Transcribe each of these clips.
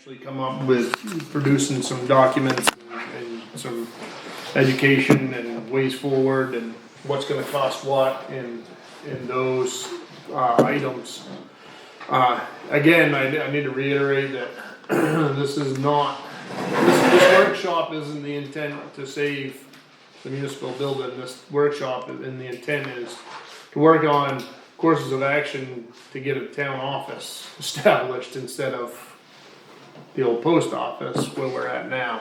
actually come up with producing some documents and some education and ways forward and what's gonna cost what in those, items. Again, I need to reiterate that this is not, this workshop isn't the intent to save the municipal building. This workshop and the intent is to work on courses of action to get a town office established instead of the old post office where we're at now.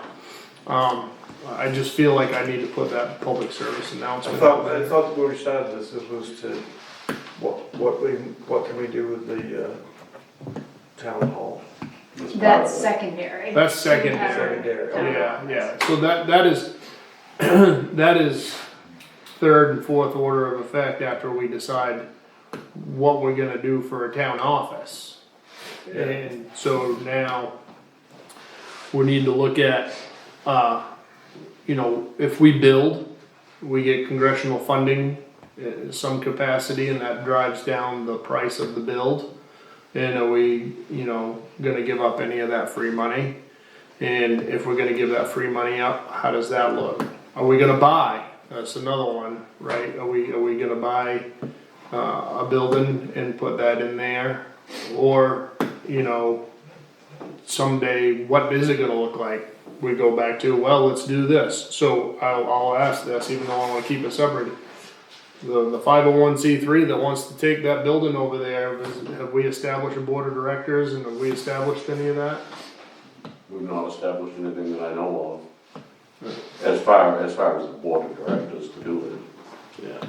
I just feel like I need to put that public service announcement out there. I thought where we started this was to, what can we do with the, town hall? That's secondary. That's secondary. Yeah, so that is, that is third and fourth order of effect after we decide what we're gonna do for a town office. And so now, we need to look at, you know, if we build, we get congressional funding in some capacity, and that drives down the price of the build. And are we, you know, gonna give up any of that free money? And if we're gonna give that free money up, how does that look? Are we gonna buy? That's another one, right? Are we gonna buy a building and put that in there? Or, you know, someday, what is it gonna look like? We go back to, well, let's do this. So I'll ask this, even though I wanna keep it separate. The 501c3 that wants to take that building over there, have we established a board of directors, and have we established any of that? We've not established anything that I know of, as far as the board of directors to do it. Yeah.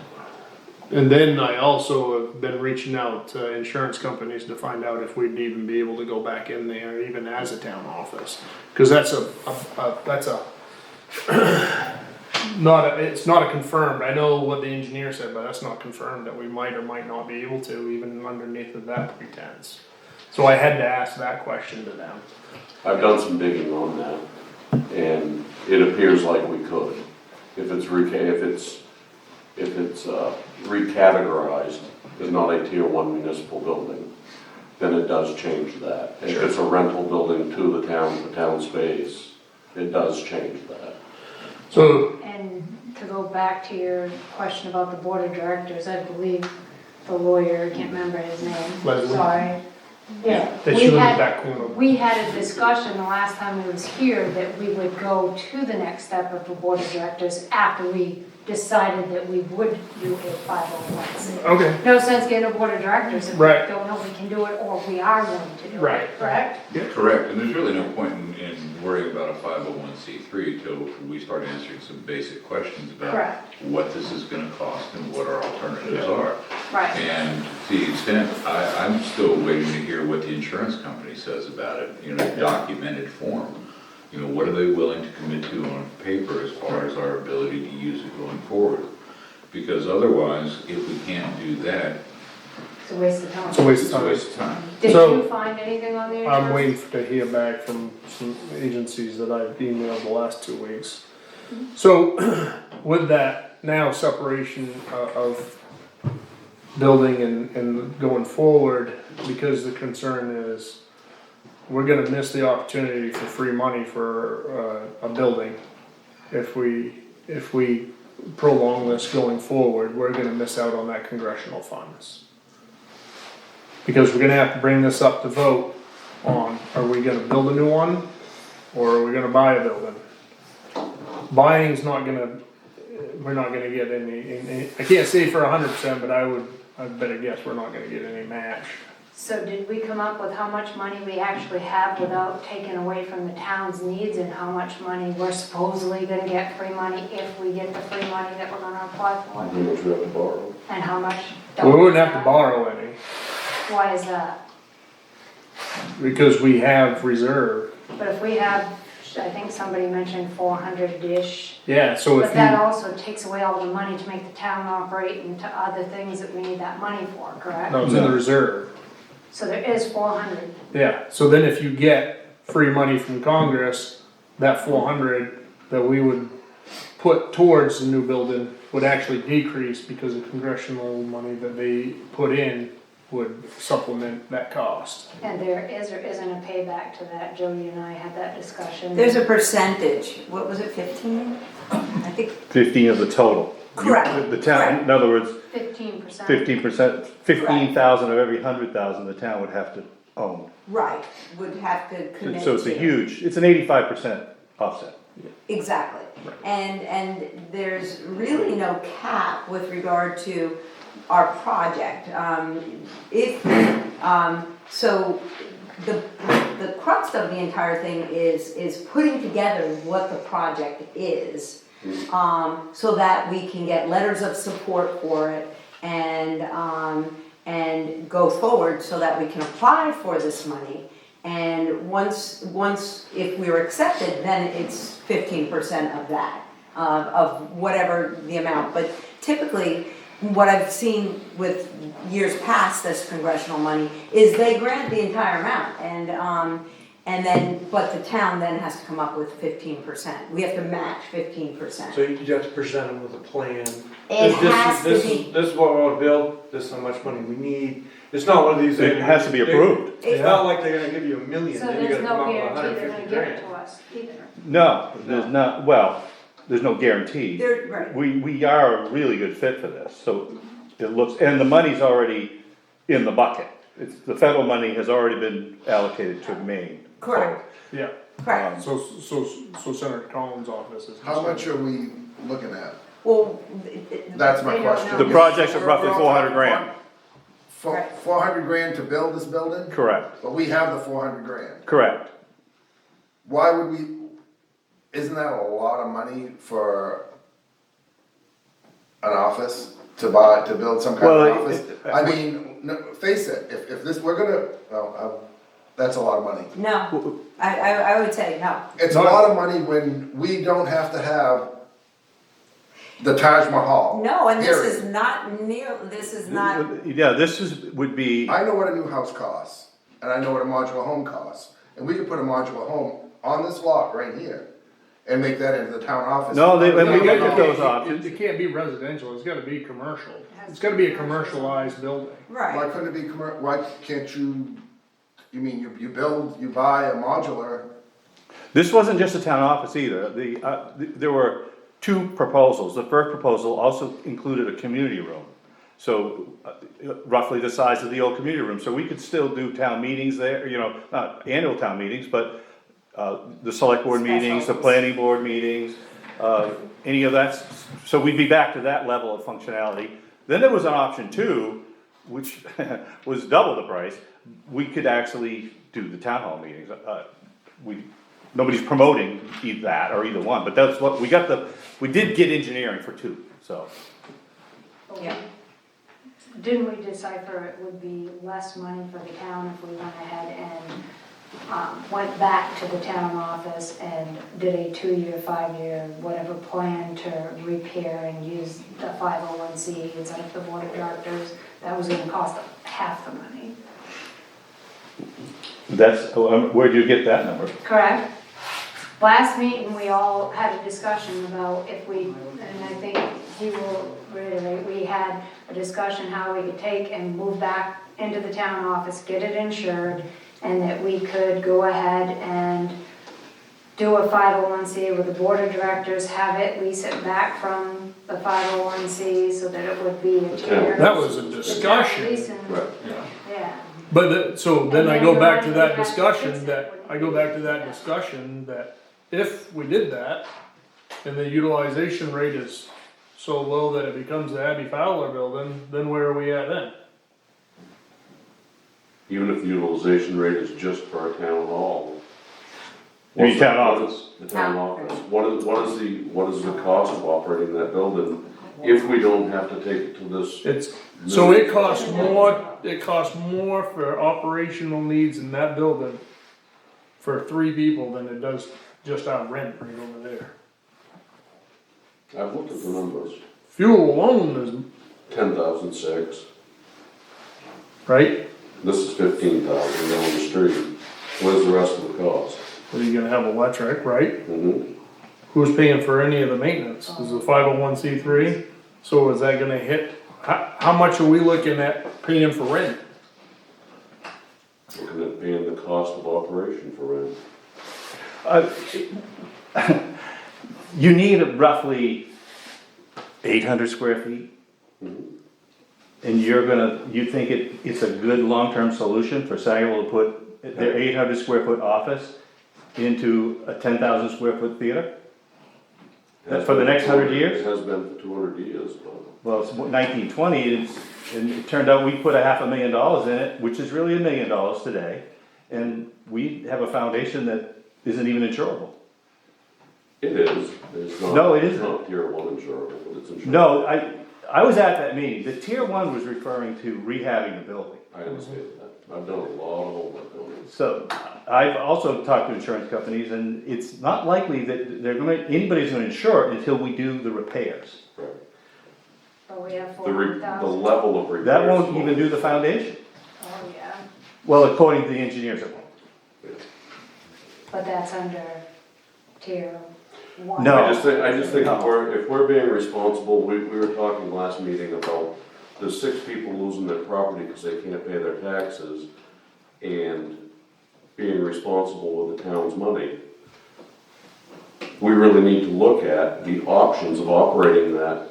And then I also have been reaching out to insurance companies to find out if we'd even be able to go back in there, even as a town office. Cause that's it's not a confirmed, I know what the engineer said, but that's not confirmed that we might or might not be able to, even underneath of that pretense. So I had to ask that question to them. I've done some digging on that, and it appears like we could. If it's recategorized as not a tier 1 municipal building, then it does change that. If it's a rental building to the town space, it does change that. So, And to go back to your question about the board of directors, I believe the lawyer, I can't remember his name, Leslie. sorry. Yeah, they should have that corner. we had a discussion the last time we was here that we would go to the next step of the board of directors after we decided that we would do a 501c. Okay. No sense getting a board of directors if we Right. don't know we can do it or we are going to do it. Right. Correct? Correct, and there's really no point in worrying about a 501c3 until we start answering some basic questions about Correct. what this is gonna cost and what our alternatives are. Right. And to the extent, I'm still waiting to hear what the insurance company says about it, you know, documented form. You know, what are they willing to commit to on paper as far as our ability to use it going forward? Because otherwise, if we can't do that, It's a waste of time. It's a waste it's of a time. waste of time. Did So- you find anything on there? I'm John? waiting to hear back from some agencies that I've emailed the last 2 weeks. So, with that now separation of building and going forward, because the concern is we're gonna miss the opportunity for free money for a building. If we prolong this going forward, we're gonna miss out on that congressional funds. Because we're gonna have to bring this up to vote on, are we gonna build a new one, or are we gonna buy a building? Buying's not gonna, we're not gonna get any, I can't say for 100%, but I better guess we're not gonna get any match. So did we come up with how much money we actually have without taking away from the town's needs and how much money we're supposedly gonna get free money if we get the free money that we're gonna apply for? How much we have to borrow? And how much? We wouldn't have to borrow any, Why is that? because we have reserve. But if we have, I think somebody mentioned 400-ish, Yeah, so but if that you, also takes away all the money to make the town operate and to other things that we need that money for, correct? no, it's in the reserve. So there is 400. Yeah, so then if you get free money from Congress, that 400 that we would put towards the new building would actually decrease because of congressional money that they put in would supplement that cost. And there is or isn't a payback to that. Jody and I had that discussion. There's a percentage, what was it, 15? I think, 15 of the total. Correct, The town, correct. in other words, 15%. 15%, 15,000 of every 100,000 the town would have to own. right, would have to commit So it's a to. huge, it's an 85% offset. Exactly. And there's really no cap with regard to our project. So the crux of the entire thing is putting together what the project is, so that we can get letters of support for it and go forward so that we can apply for this money. And once, if we were accepted, then it's 15% of that, of whatever the amount. But typically, what I've seen with years past this congressional money is they grant the entire amount, and then, but the town then has to come up with 15%. We have to match 15%. So you have to present them with a plan. It has to be, This is what we want to build, this is how much money we need. It's not one of these. It has to be approved. It's not like they're gonna give you $1 million, So then you there's gotta come no up with guarantee they're gonna 150 give it grand. to us either. No, there's not, well, there's no guarantee. they're, right, We are a really good fit for this, so it looks, and the money's already in the bucket. The federal money has already been allocated to Maine. correct, Yeah, correct. so Senator Collins' office is. How much are we looking at? Well, That's my They don't question. know. The projects are roughly 400 grand. Right. 400 grand to build this building? Correct, But we have the 400 grand. correct. Why would we, isn't that a lot of money for an office to buy, to build some kind Well, of office? I mean, no, face it, if this, we're gonna, that's a lot of money. no, I would say no. It's a lot of money when we don't have to have the Taj Mahal. No, and this is period. not near, this is not, Yeah, would be, I know what a new house costs, and I know what a modular home costs, and we could put a modular home on this lot right here, and make that into the town office. No, and we It looked at can't- those options. It can't be residential, it's gotta be commercial. It's gotta be a commercialized building. Why right, couldn't it be why can't you mean, you build, you buy a modular, This wasn't just a town office either. There were two proposals. The first proposal also included a community room. So roughly the size of the old community room. So we could still do town meetings there, not annual town meetings, but the select board meetings, the Specials. planning board meetings, any of that. So we'd be back to that level of functionality. Then there was an option two, which was double the price. We could actually do the town hall meetings. Nobody's promoting either that or either one, but that's what, we did get engineering for two, so. yeah. Didn't we decipher it would be less money for the town if we went ahead and went back to the town office and did a 2-year, 5-year, whatever plan to repair and use the 501c instead of the board of directors? That was gonna cost half the money. Where'd you get that number? Correct. Last meeting, we all had a discussion about if we, and I think he will reiterate, we had a discussion how we could take and move back into the town office, get it insured, and that we could go ahead and do a 501c with the board of directors, have it, lease it back from the 501c so that it would be a tier. That was a discussion. Leasing, Right. yeah. But so then And I then go the back to money that we have to discussion fix it that, wouldn't I go be- back to that discussion that if we did that, and the utilization rate is so low that it becomes the Abbey Fowler building, then where are we at then? Even if the utilization rate is just for a town hall. You mean town what office? is- The town office. What is the cost of operating that building if we don't have to take it to this? So it costs more for operational needs in that building for 3 people than it does just our rent right over there. I've looked at the numbers, Fuel alone 10,006, is, right? this is 15,000 down the street. What is the rest of the cost? Well, you're gonna have electric, right? Mm-hmm. Who's paying for any of the maintenance? Is it 501c3? So is that gonna hit, how much are we looking at paying for rent? Looking at paying the cost of operation for rent. You need roughly 800 square feet? And you think it's a good long-term solution for Sangerville to put their 800 square foot office into a 10,000 square foot theater? For the next 100 years? It has been for 200 years, but. Well, it's 1920, and it turned out we put $500,000 in it, which is really $1 million today, and we have a foundation that isn't even insurable. It is. It's not. No, it It's isn't. not tier one insurable, but it's insurable. No, I was at that meeting. The tier 1 was referring to rehabbing the building. I understand that. I've done a lot of homework on it. So I've also talked to insurance companies, and it's not likely that anybody's gonna insure it until we do the repairs. Right. But we have The 400,000. level of repairs. That won't even do the foundation. Oh, yeah, Well, according to the engineers, it won't. but that's under tier 1. No. I just think if we're being responsible, we were talking last meeting about there's 6 people losing their property because they can't pay their taxes, and being responsible with the town's money. We really need to look at the options of operating that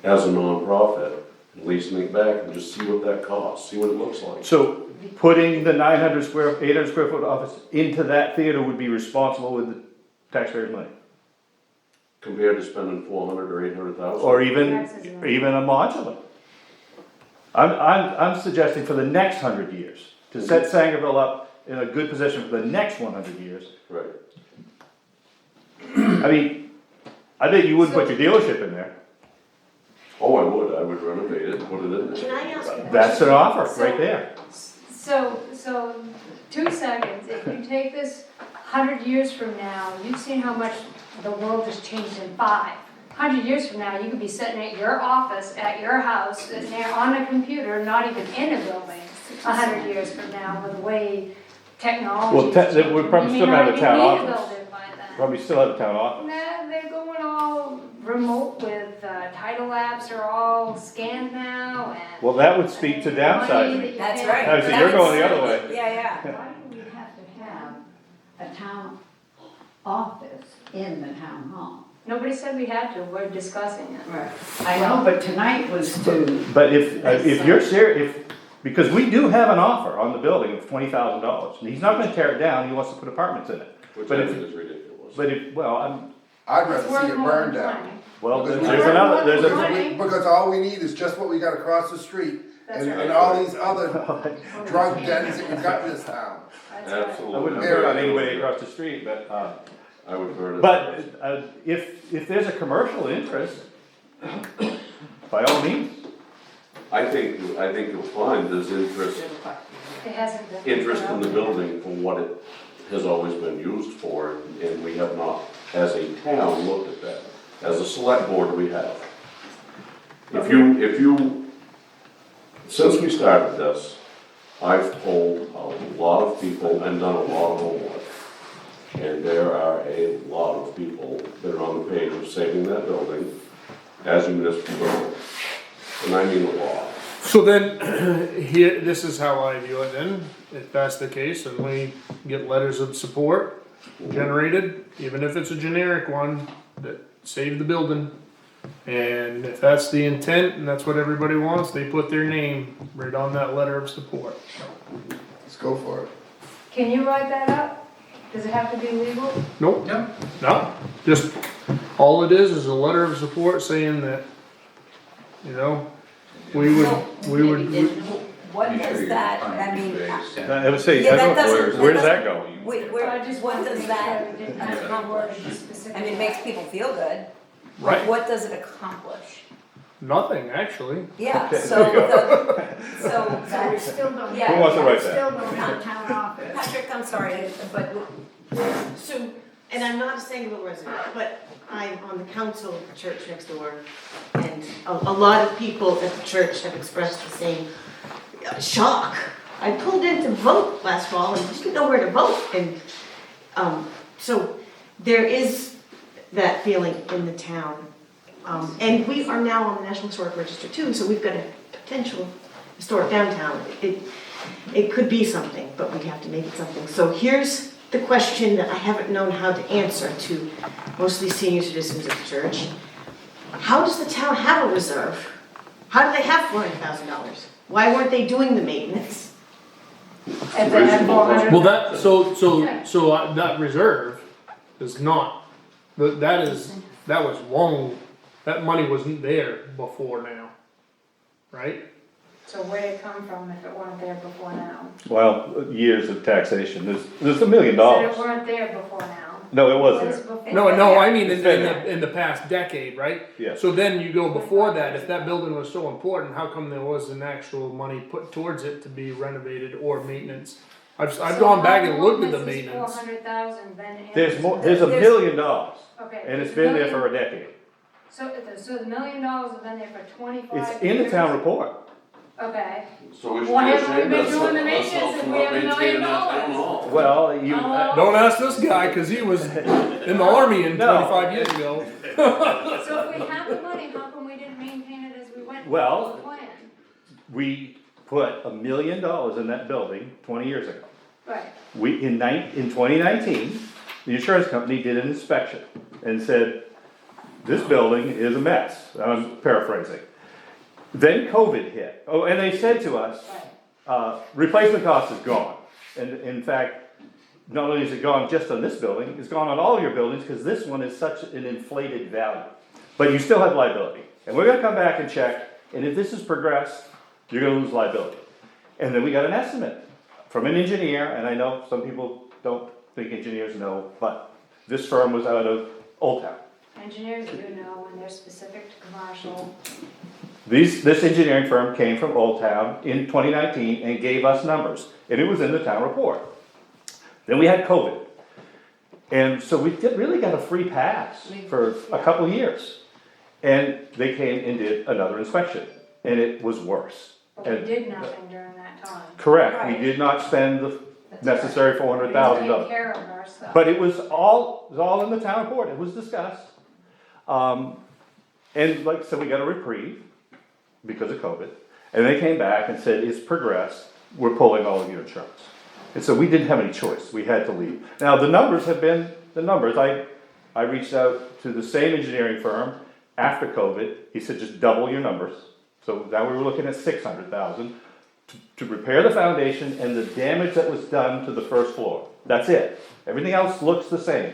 as a nonprofit, leasing it back and just see what that costs, see what it looks like. So putting the 800 square foot office into that theater would be responsible with the taxpayers' money? Compared to spending 400 or 800,000. Or even a modular? I'm suggesting for the next 100 years, to set Sangerville up in a good position for the next 100 years. Right. I mean, I bet you wouldn't put your dealership in there. Oh, I would renovate it and put it in there. Can I ask a question? That's an offer right there. So 2 seconds, if you take this 100 years from now, you've seen how much the world has changed in 5. 100 years from now, you could be sitting at your office, at your house, sitting there on a computer, not even in a building, 100 years from now, with the way technology. Well, we're probably still gonna have a town office. You may not even need a building by then. Probably still have a town office. Nah, they're going all remote with, title apps are all scanned now and. Well, that would speak to downsizing. That's right. I see, you're going the other way. Yeah. Why do we have to have a town office in the town hall? Nobody said we had to, we're discussing it. Right. I know, but tonight was to, But if you're serious, because we do have an offer on the building of $20,000, and he's not gonna tear it down, he wants to put apartments in it. Which But I if- think is ridiculous. But I'd rather It's see worth it more burned than down. 20. well, Because there's we- another, there's a, Money. Because all we need is just what we got across the street, That's and right. all these other drug dens that we've got in this town. That's right. Absolutely. I wouldn't care about anybody across the street, but, I would burn it. but, if there's a commercial interest, by all means. I think you'll find there's interest It hasn't been. in the building for what it has always been used for, and we have not, as a town, looked at that. As a select board, we have. If you, since we started this, I've polled a lot of people and done a lot of homework. And there are a lot of people that are on the page of saving that building as a municipal building. And I mean a lot. So then, here, this is how I view it then, if that's the case, and we get letters of support generated, even if it's a generic one, that save the building. And if that's the intent, and that's what everybody wants, they put their name right on that letter of support. Let's go for it. Can you write that up? Does it have to be legal? Nope. No, just, all it is a letter of support saying that, we would, What Make sure does you're that, on I mean, face. I would say, Yeah, that doesn't- where does that go? I just what wanted to does make that sure we didn't have to word it specifically. I mean, it makes people feel good. right, What does it accomplish? nothing, actually. Yeah, Okay, so there you so so we still don't Yeah. have, Who wants to write that? still don't have town office. Patrick, I'm sorry, but So, and I'm not a Sangerville resident, but I'm on the council of the church next door. And a lot of people at the church have expressed the same shock. I pulled in to vote last fall and didn't know where to vote. And so there is that feeling in the town. And we are now on the National Historic Register too, so we've got a potential historic downtown. It could be something, but we have to make it something. So here's the question that I haven't known how to answer to mostly senior citizens of the church. How does the town have a reserve? How do they have $400,000? Why weren't they doing the maintenance? If they had 400. Well, that reserve is not, that was long, that money wasn't there before now, right? So where'd it come from if it weren't there before now? Well, years of taxation, there's $1 million. Said it weren't there before now. No, it was It was there. before. No, I mean It's been there. in the past decade, right? Yeah. So then you go before that, if that building was so important, how come there wasn't actual money put towards it to be renovated or maintenance? I've gone back and looked at the maintenance. 400,000 been in. There's $1 million, Okay. and it's been there for a decade. So the $1 million has been there for 25 years? It's in the town report. Okay. So we should Why be haven't we ashamed been of doing the ourselves maintenance if for we not have $1 million? maintaining that town hall. Well, you, Oh. Don't ask this guy, cause he was in the army in No. 25 years ago. So if we have the money, how come we didn't maintain it as we went? Well- with the plan? we put $1 million in that building 20 years ago. Right. In 2019, the insurance company did an inspection and said, this building is a mess. I'm paraphrasing. Then COVID hit. Oh, and they said to us, replacement cost is gone. And in fact, not only is it gone just on this building, it's gone on all your buildings because this one is such an inflated value. But you still have liability. And we're gonna come back and check, and if this has progressed, you're gonna lose liability. And then we got an estimate from an engineer, and I know some people don't think engineers know, but this firm was out of Old Town. Engineers do know when they're specific to commercial. This engineering firm came from Old Town in 2019 and gave us numbers, and it was in the town report. Then we had COVID. And so we really got a free pass for a couple of years. And they came and did another inspection, and it was worse. But we And- did nothing during that time. Correct, we did not spend the necessary We $400,000. didn't take care of our stuff. But it was all in the town report, it was discussed. And like I said, we got a reprieve because of COVID. And they came back and said, it's progressed, we're pulling all of your insurance. And so we didn't have any choice, we had to leave. Now, the numbers have been the numbers. I reached out to the same engineering firm after COVID, he said, just double your numbers. So now we were looking at 600,000 to repair the foundation and the damage that was done to the first floor. That's it. Everything else looks the same.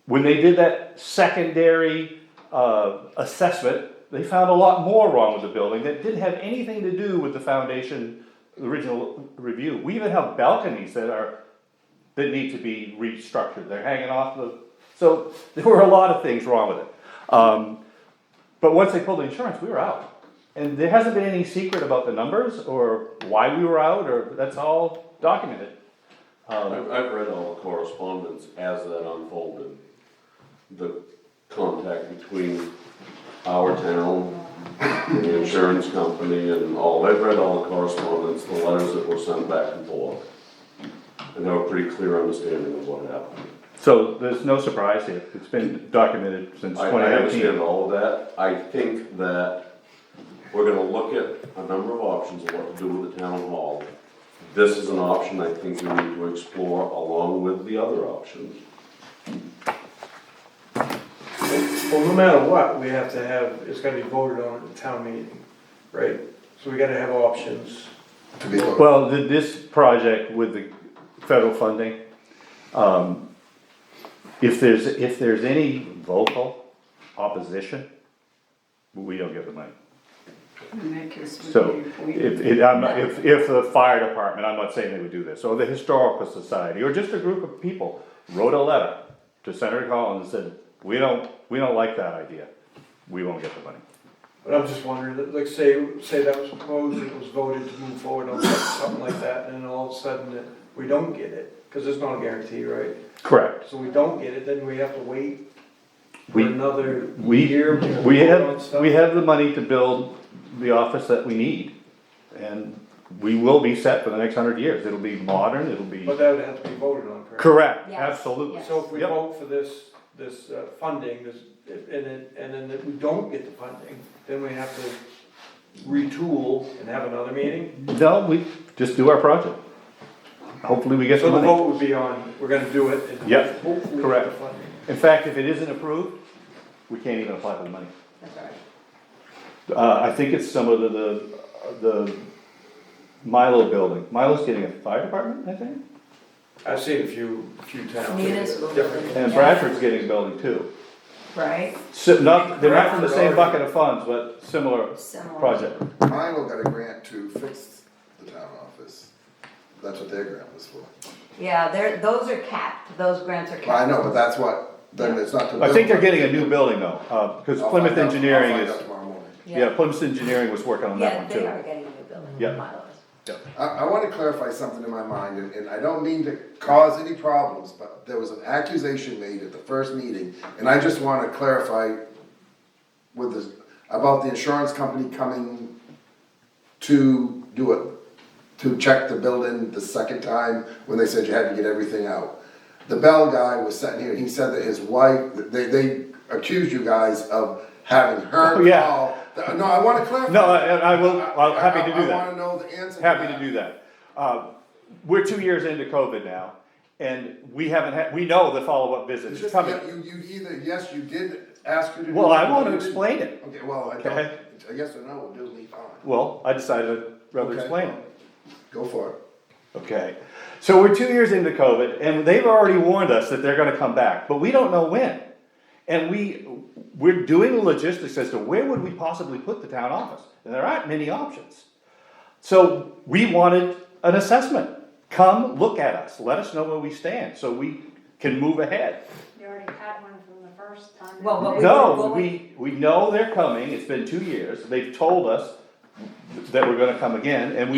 When they did that secondary assessment, they found a lot more wrong with the building that didn't have anything to do with the foundation, the original review. We even have balconies that need to be restructured. They're hanging off so there were a lot of things wrong with it. But once they pulled the insurance, we were out. And there hasn't been any secret about the numbers or why we were out, or that's all documented. I've read all the correspondence as that unfolded. The contact between our town, the insurance company and all. I've read all the correspondence, the letters that were sent back and forth. And have a pretty clear understanding of what happened. So there's no surprise here. It's been documented since I 2019. understand all of that. I think that we're gonna look at a number of options of what to do with the town hall. This is an option I think we need to explore along with the other options. Well, no matter what, we have to have, it's gotta be voted on at the town meeting, right? So we gotta have options. To be, Well, this project with the federal funding, if there's any vocal opposition, we don't get the money. In that case, So if the fire department, I'm not saying they would do this, or the historical society, or just a group of people wrote a letter to Senator Collins and said, we don't like that idea, we won't get the money. But I'm just wondering, like say that was proposed and it was voted to move forward on something like that, and then all of a sudden that we don't get it, because there's no guarantee, right? Correct. So we don't get it, then we have to wait for We- another We, year. before we vote on have, stuff? we have the money to build the office that we need, and we will be set for the next 100 years. It'll be modern, it'll be. But that would have to be voted on, correct? Correct, Yes, absolutely. yes. So if we Yep. vote for this funding, and then we don't get the funding, then we have to retool and have another meeting? No, we just do our project. Hopefully we get So the the money. vote would be on, we're gonna do it. and Yep, hopefully correct. get the funding. In fact, if it isn't approved, we can't even apply for the money. That's right. I think it's some of the Milo building. Milo's getting a fire department, I think, I've seen a few towns. Municipal Different. building. and Bradford's getting a building too. Right? So they're not from the same bucket of funds, but similar Similar. project. Milo got a grant to fix the town office. That's what their grant was for. Yeah, those are capped, those grants are capped. I know, but that's what, then it's not to build. I think they're getting a new building though, because I'll Plymouth find out- Engineering I'll find is, out tomorrow morning. yeah, Plymouth Engineering was working on that Yeah, one they too. are getting a new building, Yeah. Milo's. I wanna clarify something in my mind, and I don't mean to cause any problems, but there was an accusation made at the first meeting, and I just wanna clarify with this, about the insurance company coming to do it, to check the building the second time, when they said you had to get everything out. The Bell guy was sitting here, and he said that his wife, they accused you guys of having her Oh, yeah. call. No, I wanna clarify. No, I will, I'm happy to do I that. wanna know the answer to Happy that. to do that. We're 2 years into COVID now, and we haven't had, we know the follow-up It's visits just, coming. you either, yes, you did ask her to do it. Well, I or want to you didn't. explain it. Okay, well, I don't, Okay. a yes or no will do me fine. Well, I decided I'd rather Okay. explain it. Go for it. Okay, so we're 2 years into COVID, and they've already warned us that they're gonna come back, but we don't know when. And we're doing the logistics as to where would we possibly put the town office, and there aren't many options. So we wanted an assessment. Come, look at us, let us know where we stand, so we can move ahead. You already had one from the first time. Well, but No, we know they're coming, it's been 2 years, they've told us that we're gonna come again, and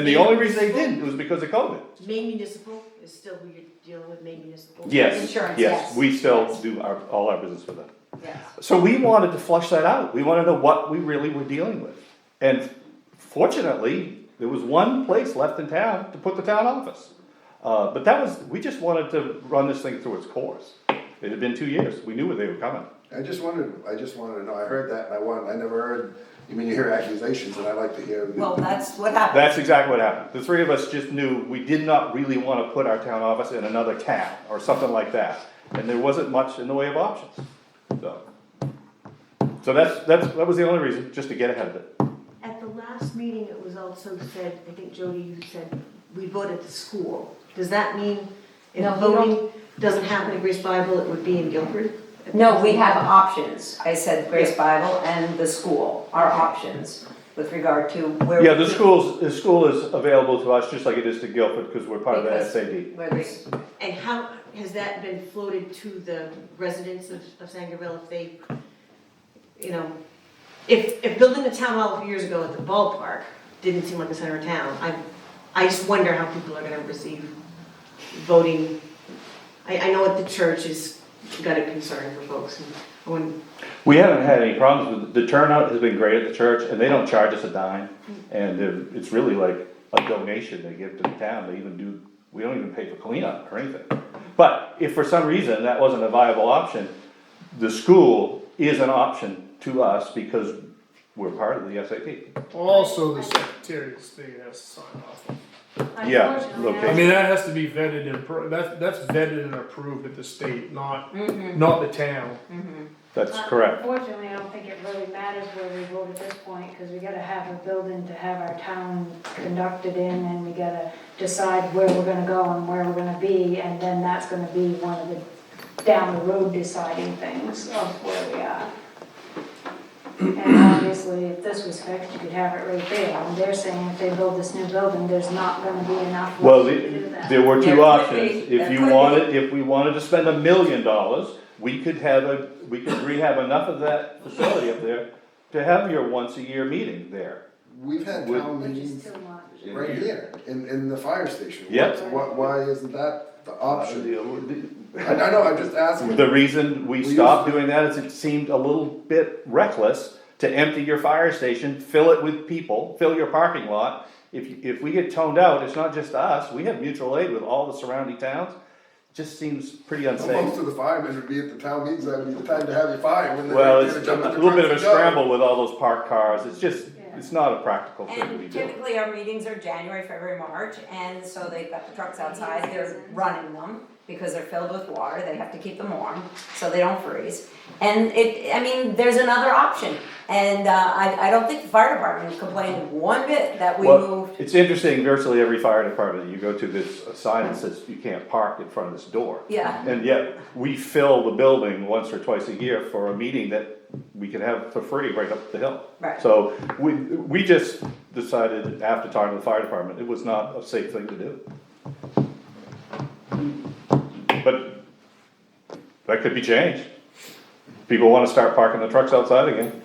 the only reason they didn't was because of COVID. Maine Municipal is still who you're dealing with, Maine Municipal? Yes, Insurance, yes, yes. we still Yes. do all our business with them. Yes. So we wanted to flush that out, we wanted to know what we really were dealing with. And fortunately, there was one place left in town to put the town office. But we just wanted to run this thing through its course. It had been 2 years, we knew they were coming. I just wanted to know, I heard that, and I never heard, you hear accusations, and I like to hear. Well, that's what happened. That's exactly what happened. The three of us just knew we did not really want to put our town office in another town or something like that. And there wasn't much in the way of options. So that was the only reason, just to get ahead of it. At the last meeting, it was also said, I think Jody, you said, we vote at the school. Does that mean if No, we voting doesn't happen in Grace Bible, it would be in Guilford? No, we have options. I said Grace Bible and the school are options with regard to where. Yeah, the school is available to us just like it is to Guilford because we're part of the Because SAD. where this- And how has that been floated to the residents of Sangerville if they, if building a town hall a few years ago at the ballpark didn't seem like the center of town, I just wonder how people are gonna receive voting. I know at the church has got a concern for folks, and We haven't had any problems with the turnout has been great at the church and they don't charge us a dime. And it's really like a donation they give to the town. We don't even pay for cleanup or anything. But if for some reason that wasn't a viable option, the school is an option to us because we're part of the SAP. Also, the Secretary of State has to sign off. Yeah, Unfortunately, location. I mean, that has to be vetted and, that's vetted and approved at the state, not the town. That's correct. Unfortunately, I don't think it really matters where we vote at this point, because we gotta have a building to have our town conducted in, and we gotta decide where we're gonna go and where we're gonna be, and then that's gonna be one of the down the road deciding things of where we are. And obviously, if this was fixed, you could have it right there, and they're saying if they build this new building, there's not gonna be enough Well, room to do that. there were There two could options. be. If There could if we wanted to spend $1 million, we could rehab enough of that facility up there to have your once a year meeting there. We've had With- town Which is meetings too much. right here, in the fire station. Yep. Why isn't that the option? I know, I'm just asking. The reason we We stopped used to- doing that is it seemed a little bit reckless to empty your fire station, fill it with people, fill your parking lot. If we get toned out, it's not just us, we have mutual aid with all the surrounding towns. Just seems pretty Most unsafe. of the firemen would be at the town meetings, that would be the time to have your fire. When they're Well, right it's there a jumping at the little bit of a trucks to go. scramble with all those parked cars, it's just, it's not a practical thing to be And doing. typically our meetings are January, February, March, and so they've got the trucks outside, they're running them because they're filled with water, they have to keep them warm, so they don't freeze. And I mean, there's another option, and, I don't think the fire department complained one bit that we Well, moved. it's interesting, virtually every fire department, you go to this a sign that says you can't park in front of this door. Yeah, And yet, we fill the building once or twice a year for a meeting that we can have for free right up the hill. right. So, we just decided after talking to the fire department, it was not a safe thing to do. But that could be changed. People wanna start parking the trucks outside again,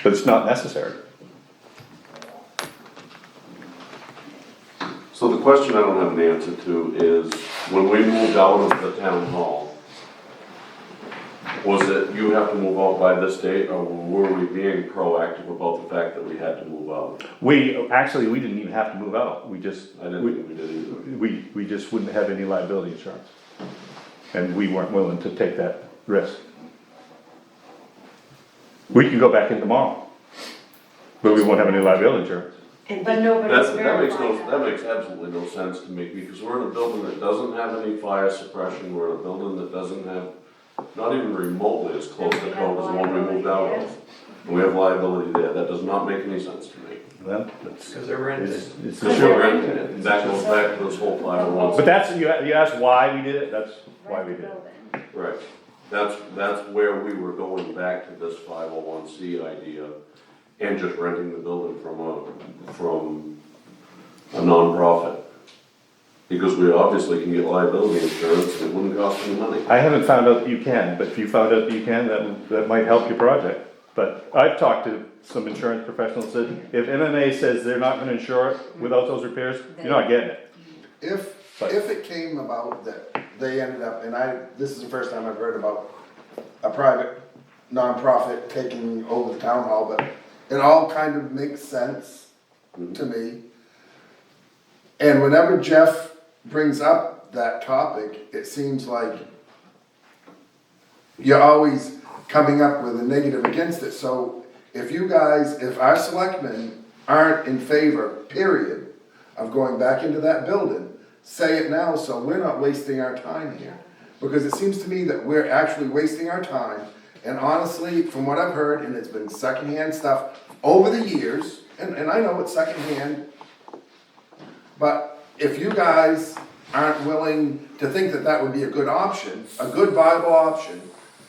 but it's not necessary. So the question I don't have an answer to is, when we moved out of the town hall, was it, you have to move out by this date, or were we being proactive about the fact that we had to move out? We didn't even have to move out, we just, I didn't think we did either. we just wouldn't have any liability insurance. And we weren't willing to take that risk. We can go back in tomorrow, but we won't have any liability insurance. But nobody's That makes verifying that makes absolutely no sense to me, because we're in a building that doesn't have any fire suppression, we're in a building that doesn't have, not even remotely as close to code as the one we moved out of. And we have liability there, that does not make any sense to me. Well, that's, Because they're rented. it's the Because short. we're renting it, and that goes back to this whole 501. But that's, you asked why we did it, that's why we did it. building. Right, that's where we were going back to this 501c idea, and just renting the building from a nonprofit. Because we obviously can get liability insurance, and it wouldn't cost any money. I haven't found out that you can, but if you found out that you can, that might help your project. But I've talked to some insurance professionals that if MMA says they're not gonna insure it without those repairs, you're not getting it. If it came about that they ended up, and this is the first time I've heard about a private nonprofit taking over the town hall, but it all kind of makes sense to me. And whenever Jeff brings up that topic, it seems like you're always coming up with a negative against it. So if our selectmen aren't in favor, period, of going back into that building, say it now so we're not wasting our time here. Because it seems to me that we're actually wasting our time. And honestly, from what I've heard, and it's been secondhand stuff over the years, and I know it's secondhand, but if you guys aren't willing to think that that would be a good option, a good viable option,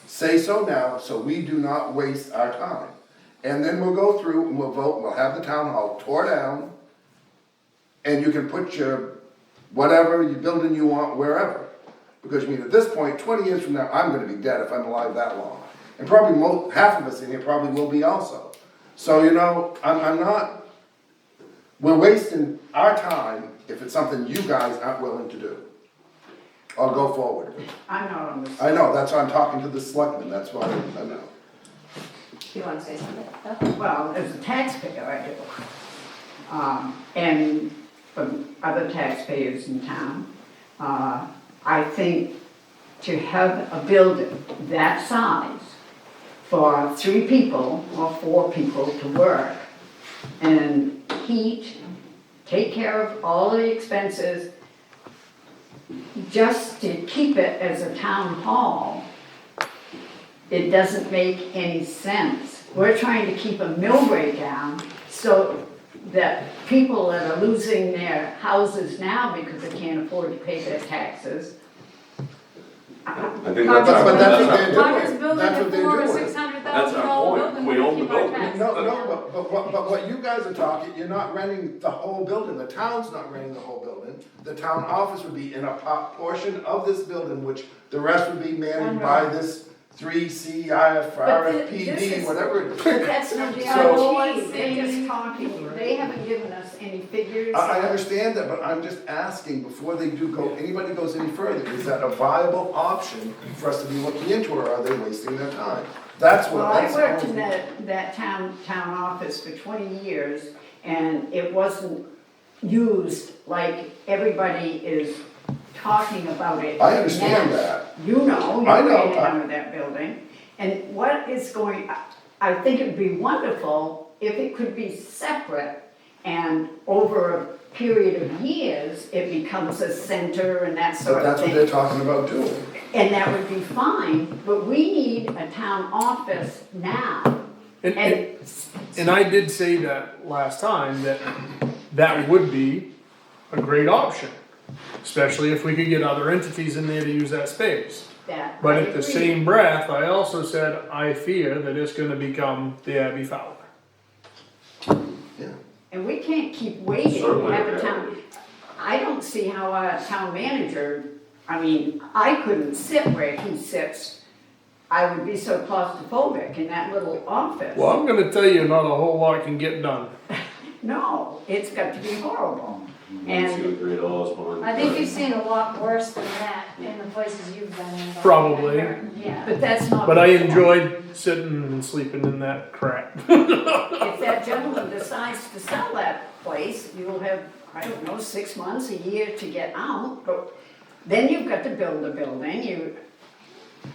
say so now, so we do not waste our time. And then we'll go through and we'll vote, and we'll have the town hall tore down, and you can put your whatever, your building you want, wherever. Because I mean, at this point, 20 years from now, I'm gonna be dead if I'm alive that long. And probably half of us in here probably will be also. So, you know, I'm not, we're wasting our time if it's something you guys aren't willing to do. I'll go forward. I'm not on this. I know, that's why I'm talking to the selectmen, that's why I know. Do you wanna say something? Well, as a taxpayer, I do. And from other taxpayers in town, I think to have a building that size for 3 people or 4 people to work and heat, take care of all the expenses, just to keep it as a town hall, it doesn't make any sense. We're trying to keep a mill rate down so that people that are losing their houses now because they can't afford to pay their taxes. I think But that's what they're Marcus doing, building that's a what they're $400,000 or doing. $600,000 That's our point. building. We own the keep our building. taxes No, down. but what you guys are talking, you're not renting the whole building, the town's not renting the whole building. The town office would be in a portion of this building, which the rest would be managed by this 3C, RFPD, whatever it is. That's not the So- RFP, they're just talking, they haven't given us any figures. I understand that, but I'm just asking, before they do go, anybody goes any further, is that a viable option for us to be looking into, or are they wasting their time? That's what, Well, I that's. worked in that town office for 20 years, and it wasn't used like everybody is talking about it. I understand now. that. You know, I you know. ran out of that building. And what is going, I think it would be wonderful if it could be separate and over a period of years, it becomes a center and that But sort of that's what they're thing. talking about doing. And that would be fine, but we need a town office now. And I did say that last time, that would be a great option, especially if we could get other entities in there to use that space. That But I at the agree. same breath, I also said, I fear that it's gonna become the Abbey Fowler. Yeah. And we can't keep waiting to Certainly, have a yeah. town. I don't see how a town manager, I mean, I couldn't sit where he sits. I would be so claustrophobic in that little office. Well, I'm gonna tell you, not a whole lot can get done. No, it's got to be horrible. See And the great Oz behind. I think you've seen a lot worse than that in the places you've been in. Probably. Yeah. but that's not. But I the point. enjoyed sitting and sleeping in that crap. If that gentleman decides to sell that place, you'll have, I don't know, 6 months, a year to get out, but then you've got to build a building,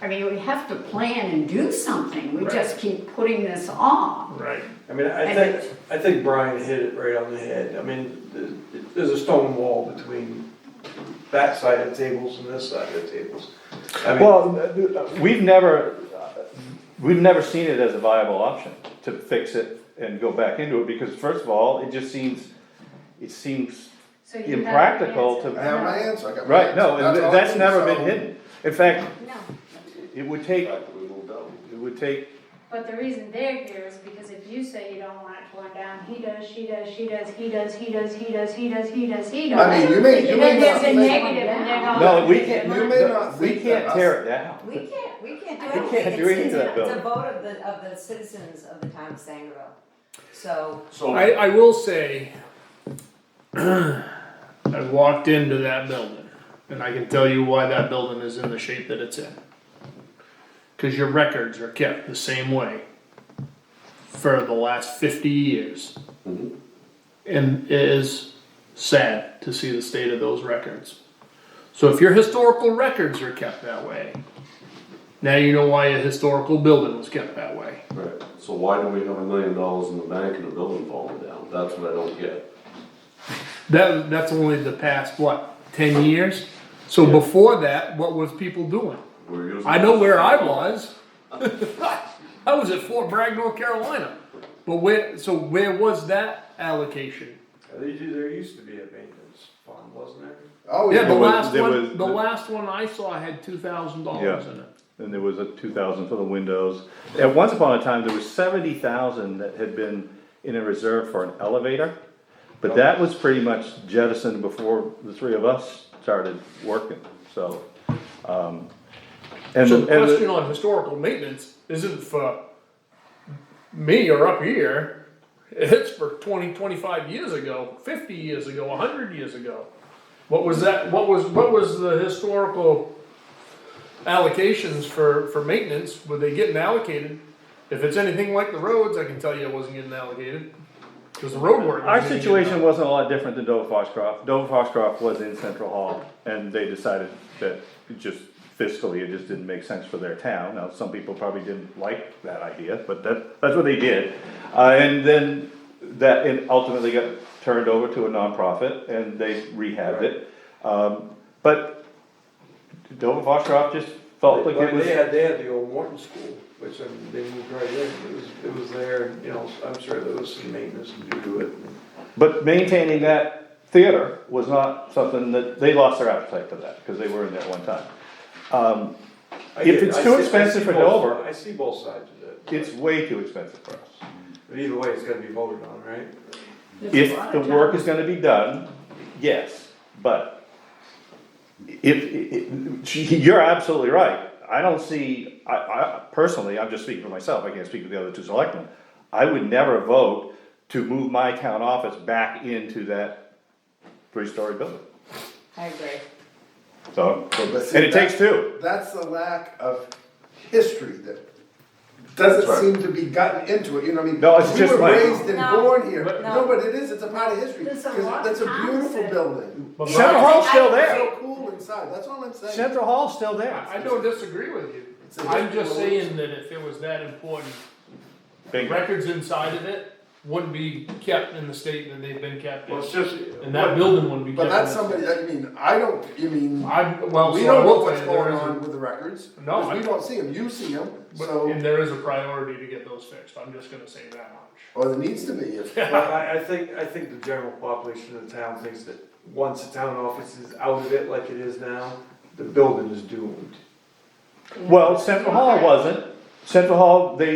I mean, we have to plan and do something, we just keep putting this off. Right. I mean, I think Brian hit it right on the head. I mean, there's a stone wall between that side of the tables and this side of the tables. I mean, Well, we've never seen it as a viable option to fix it and go back into it, because first of all, it seems So you have an impractical answer. to. I have my answer, I got my Right, no, answer. and all I that's need, never so- been hidden. In fact, No, it would The take, fact that we moved out. but the reason they're here is because if you say you don't want it torn down, he does, she does, he does, he does, he does, he does, he does, he does. I mean, you may Then there's not a think- negative and they're going. no, we You can't, may not we think can't that tear it down. We can't do We anything. can't do anything to that It's a building. vote of the citizens of the town of Sangerville. So, So, I will say, I walked into that building, and I can tell you why that building is in the shape that it's in. Cause your records are kept the same way for the last 50 years. Mhm. And it is sad to see the state of those records. So if your historical records are kept that way, now you know why a historical building was kept that way. right, so why do we have $1 million in the bank and a building falling down? That's what I don't get. That's only the past, what, 10 years? So Yeah. before that, what was people doing? We're using. I know where I was. I was at Fort Bragg, North Carolina. But where was that allocation? there used to be a maintenance fund, wasn't there? Oh, Yeah, the was- last there one, was- the last one I saw had $2,000 in it. And there was a 2,000 for the windows. At once upon a time, there was 70,000 that had been in a reserve for an elevator. But that was pretty much jettisoned before the three of us started working, so. So the question on historical maintenance isn't for me or up here. It's for 20, 25 years ago, 50 years ago, 100 years ago. What was that, what was the historical allocations for maintenance? Were they getting allocated? If it's anything like the roads, I can tell you it wasn't getting allocated. Cause the road work. Our wasn't getting situation wasn't a lot different than Dover Foxcroft. Dover Foxcroft was in Central Hall, and they decided that it just fiscally, it just didn't make sense for their town. Now, some people probably didn't like that idea, but that's what they did. And then it ultimately got turned over to a nonprofit, and they rehabbed it. But Dover Foxcroft just felt like it was. They had the old Morton School, which they moved right in. It was there, you know, I'm sure there was some maintenance to do to it. But maintaining that theater was not something that, they lost their appetite for that, because they were in there at one time. If it's too expensive for Dover, I see both sides of it. it's way too expensive for us. But either way, it's gotta be voted on, right? There's a If lot the of work towns- is gonna be done, yes, but you're absolutely right. I don't see, I personally, I'm just speaking for myself, I can't speak for the other two selectmen. I would never vote to move my town office back into that 3-story building. I agree. So, But see, and it takes two. That's the lack of history that doesn't That's right. seem to be gotten into it, you know what I mean? No, it's just We were like- raised and No. born here, But- no, but it is, it's a part of history, There's a because lot that's a of towns beautiful that- building. But Central Brian, Hall's still It's there. so cool inside, that's all I'm saying. Central Hall's still there. I don't disagree with you. It's a I'm just history. saying that if it was that important, Bingo. records inside of it, wouldn't be kept in the state that they've been kept in. Well, it's just. And that building wouldn't be kept But in. that's the somebody, state. that, you mean, I don't, you mean, Well, we so I don't know will what's tell you, there going is a- on with the records. No, 'cause I- we don't see them, you see them, But, so, and there is a priority to get those fixed, I'm just gonna say that much. or there needs to be, if, Well, I think the general population of the town thinks that once the town office is out of it like it is now, the building is doomed. Well, Central Hall wasn't. Central Hall, they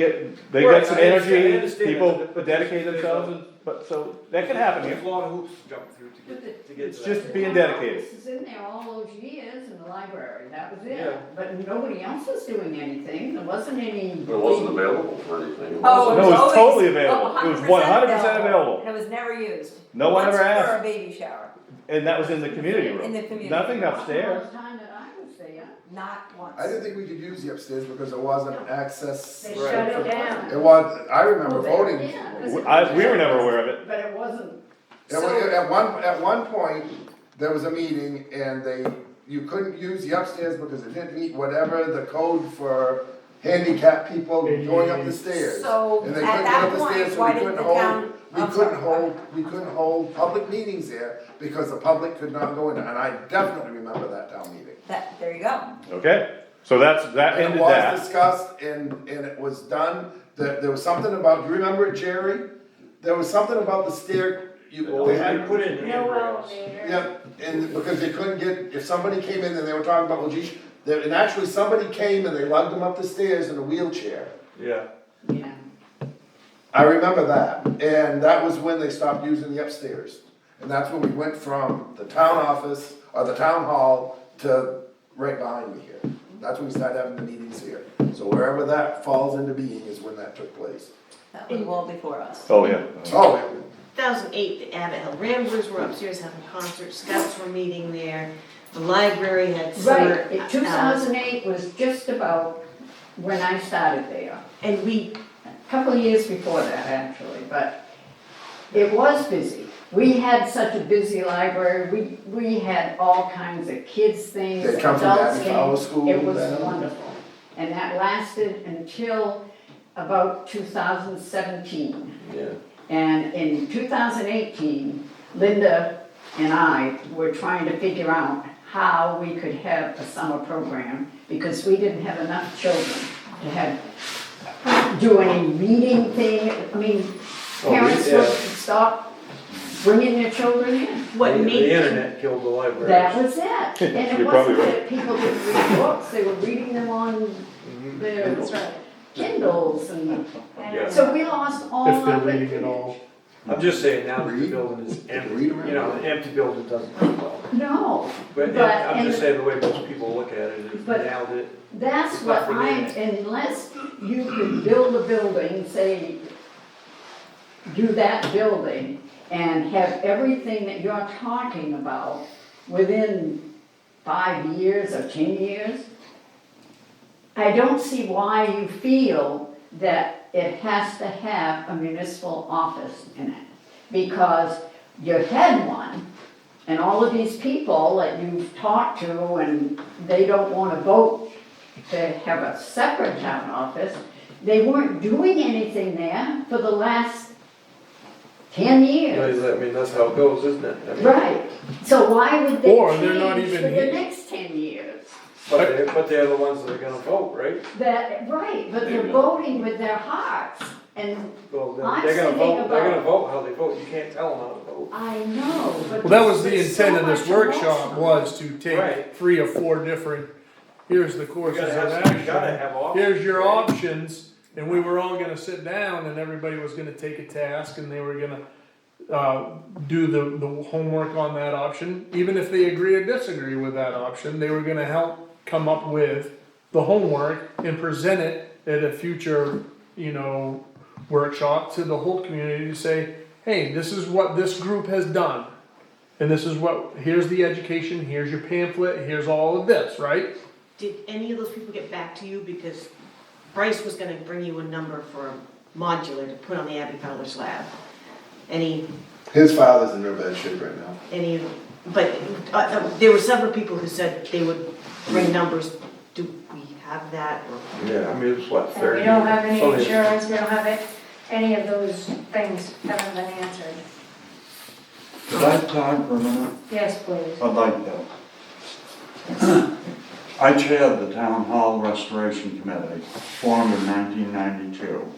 got Right, some I energy, understand people that, but dedicate there's themselves, but, so, that can happen here. There's a lot of hoops to jump through to get It's to that. just being dedicated. This is in there all those years in the library, that was Yeah. it. But nobody else was doing anything, there wasn't any. It wasn't available for anything. Oh, No, it was always- totally available. It was 100% 100% available. And it was never used. No one ever Once asked. for a baby shower, And that was in the community room. in the community. Nothing upstairs. All the time that I was there. Not once. I didn't think we could use the upstairs because there wasn't access. They Right. shut it down. It was, I remember voting. Yeah, We were never aware of it. but it wasn't. At one point, there was a meeting and you couldn't use the upstairs because it didn't meet whatever the code for handicapped people going up the stairs. So And they at couldn't get that up the point, stairs, so why we didn't couldn't the hold, town? we couldn't hold public meetings there because the public could not go in there. And I definitely remember that town meeting. There you go. Okay, so that And it ended was that. discussed and it was done, there was something about, do you remember it, Jerry? There was something about the stair, Well, they they had, put in No handrails. elevator. yeah, and because they couldn't get, if somebody came in and they were talking about, well, geez, and actually somebody came and they lugged them up the stairs in a wheelchair. Yeah. Yeah. I remember that, and that was when they stopped using the upstairs. And that's when we went from the town office, or the town hall, to right behind me here. That's when we started having the meetings here. So wherever that falls into being is when that took place. That was well before us. Oh, yeah. Oh, 2008, the Abbott Hill Ramblers were upstairs having concerts, scouts were meeting there, the library had summer. Right, 2008 was just about when I started there. And we, A couple of years before that, actually, but it was busy. We had such a busy library, we had all kinds of kids things, They'd come from adults Abbey Flower things. School It was then? wonderful. And that lasted until about 2017. Yeah. And in 2018, Linda and I were trying to figure out how we could have a summer program because we didn't have enough children to do any reading thing. I mean, parents would stop bringing their children in. what The made, internet killed the library. That was it. And it You're wasn't probably that people didn't read books, they were reading them on their Kindles and, Yeah. so we lost all If they're of it. reading it all. I'm just saying now that the Read? building is empty, Read around? you know, an empty building doesn't look well. No, But But- I'm just and- saying the way most people look at it is But- now that, that's what Nothing in it. unless you could build a building, say, do that building and have everything that you're talking about within 5 years or 10 years, I don't see why you feel that it has to have a municipal office in it. Because you had one, and all of these people that you've talked to, and they don't wanna vote to have a separate town office, they weren't doing anything there for the last 10 years. I mean, that's how it goes, isn't it? I mean, Right, so why would they Or they're not change even for the here. next 10 years? But they're the ones that are gonna vote, right? That, right, but they're voting with their hearts, and Well, I'm they're gonna thinking vote, they're gonna about- vote how they vote, you can't tell them how to vote. I know, but. Well, that was the there's intent so of this much workshop, emotion. was to take Right. 3 or 4 different, here's the You courses gotta of have, you gotta action. have options. Here's your right? options, and we were all gonna sit down and everybody was gonna take a task and they were gonna do the homework on that option. Even if they agree or disagree with that option, they were gonna help come up with the homework and present it at a future, workshop to the whole community to say, hey, this is what this group has done. And this is here's the education, here's your pamphlet, here's all of this, right? did any of those people get back to you? Because Bryce was gonna bring you a number for a modular to put on the Abbey Fowler slab. Any, his father's in real bad shape right now. but there were several people who said they would bring numbers. Do we have that? Or Yeah, I mean, it's what, And 30? we don't have any something- insurance, we don't have it, any of those things haven't been answered. Could I talk for a minute? Yes, please. I'd like to. I chaired the Town Hall Restoration Committee, formed in 1992.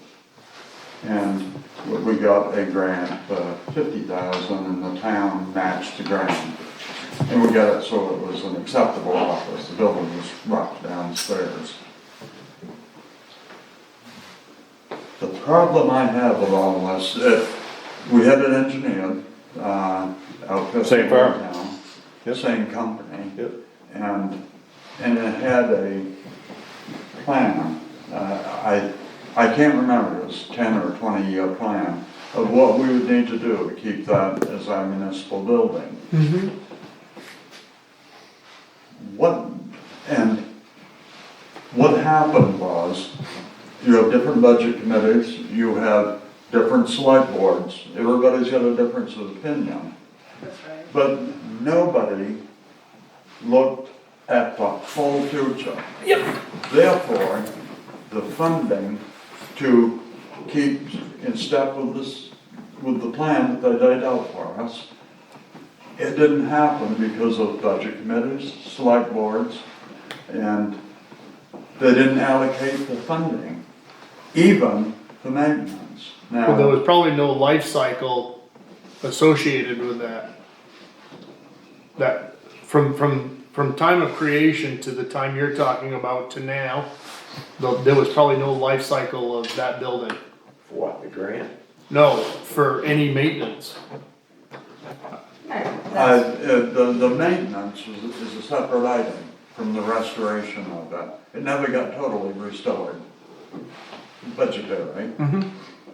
And we got a grant for $50,000 and the town matched the grant. And we got it so it was an acceptable office. The building was rough downstairs. The problem I have with all this, we had an engineer, outfit. Same firm. Town, Yep. Same company. Yep. And it had a plan, I can't remember, it was 10 or 20 year plan of what we would need to do to keep that as our municipal building. What happened was, you have different budget committees, you have different select boards, everybody's got a difference of opinion. That's right. But nobody looked at the whole future. Yep. Therefore, the funding to keep in step with this, with the plan that they laid out for us, it didn't happen because of budget committees, select boards, and they didn't allocate the funding, even the maintenance. Well, there Now, was probably no life cycle associated with that. That, from time of creation to the time you're talking about to now, there was probably no life cycle of that building. For what, the grant? No, for any maintenance. the maintenance is a separate item from the restoration of that. It never got totally restored, budgetary.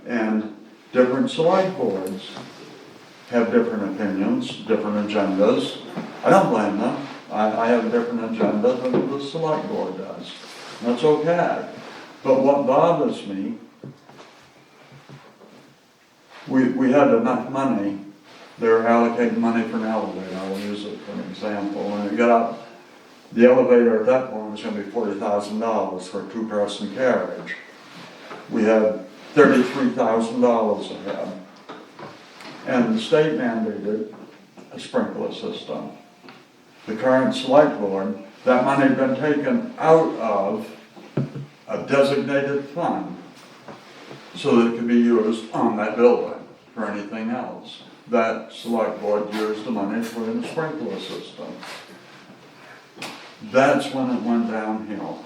And different select boards have different opinions, different agendas. I don't blame them. I have a different agenda than the select board does. That's okay. But what bothers me, we had enough money, they were allocating money for an elevator, I'll use it for an example. When it got up, the elevator at that point was gonna be $40,000 for a two-person carriage. We had $33,000 ahead. And the state mandated a sprinkler system. The current select board, that money had been taken out of a designated fund so that it could be used on that building for anything else. That select board used the money for the sprinkler system. That's when it went downhill.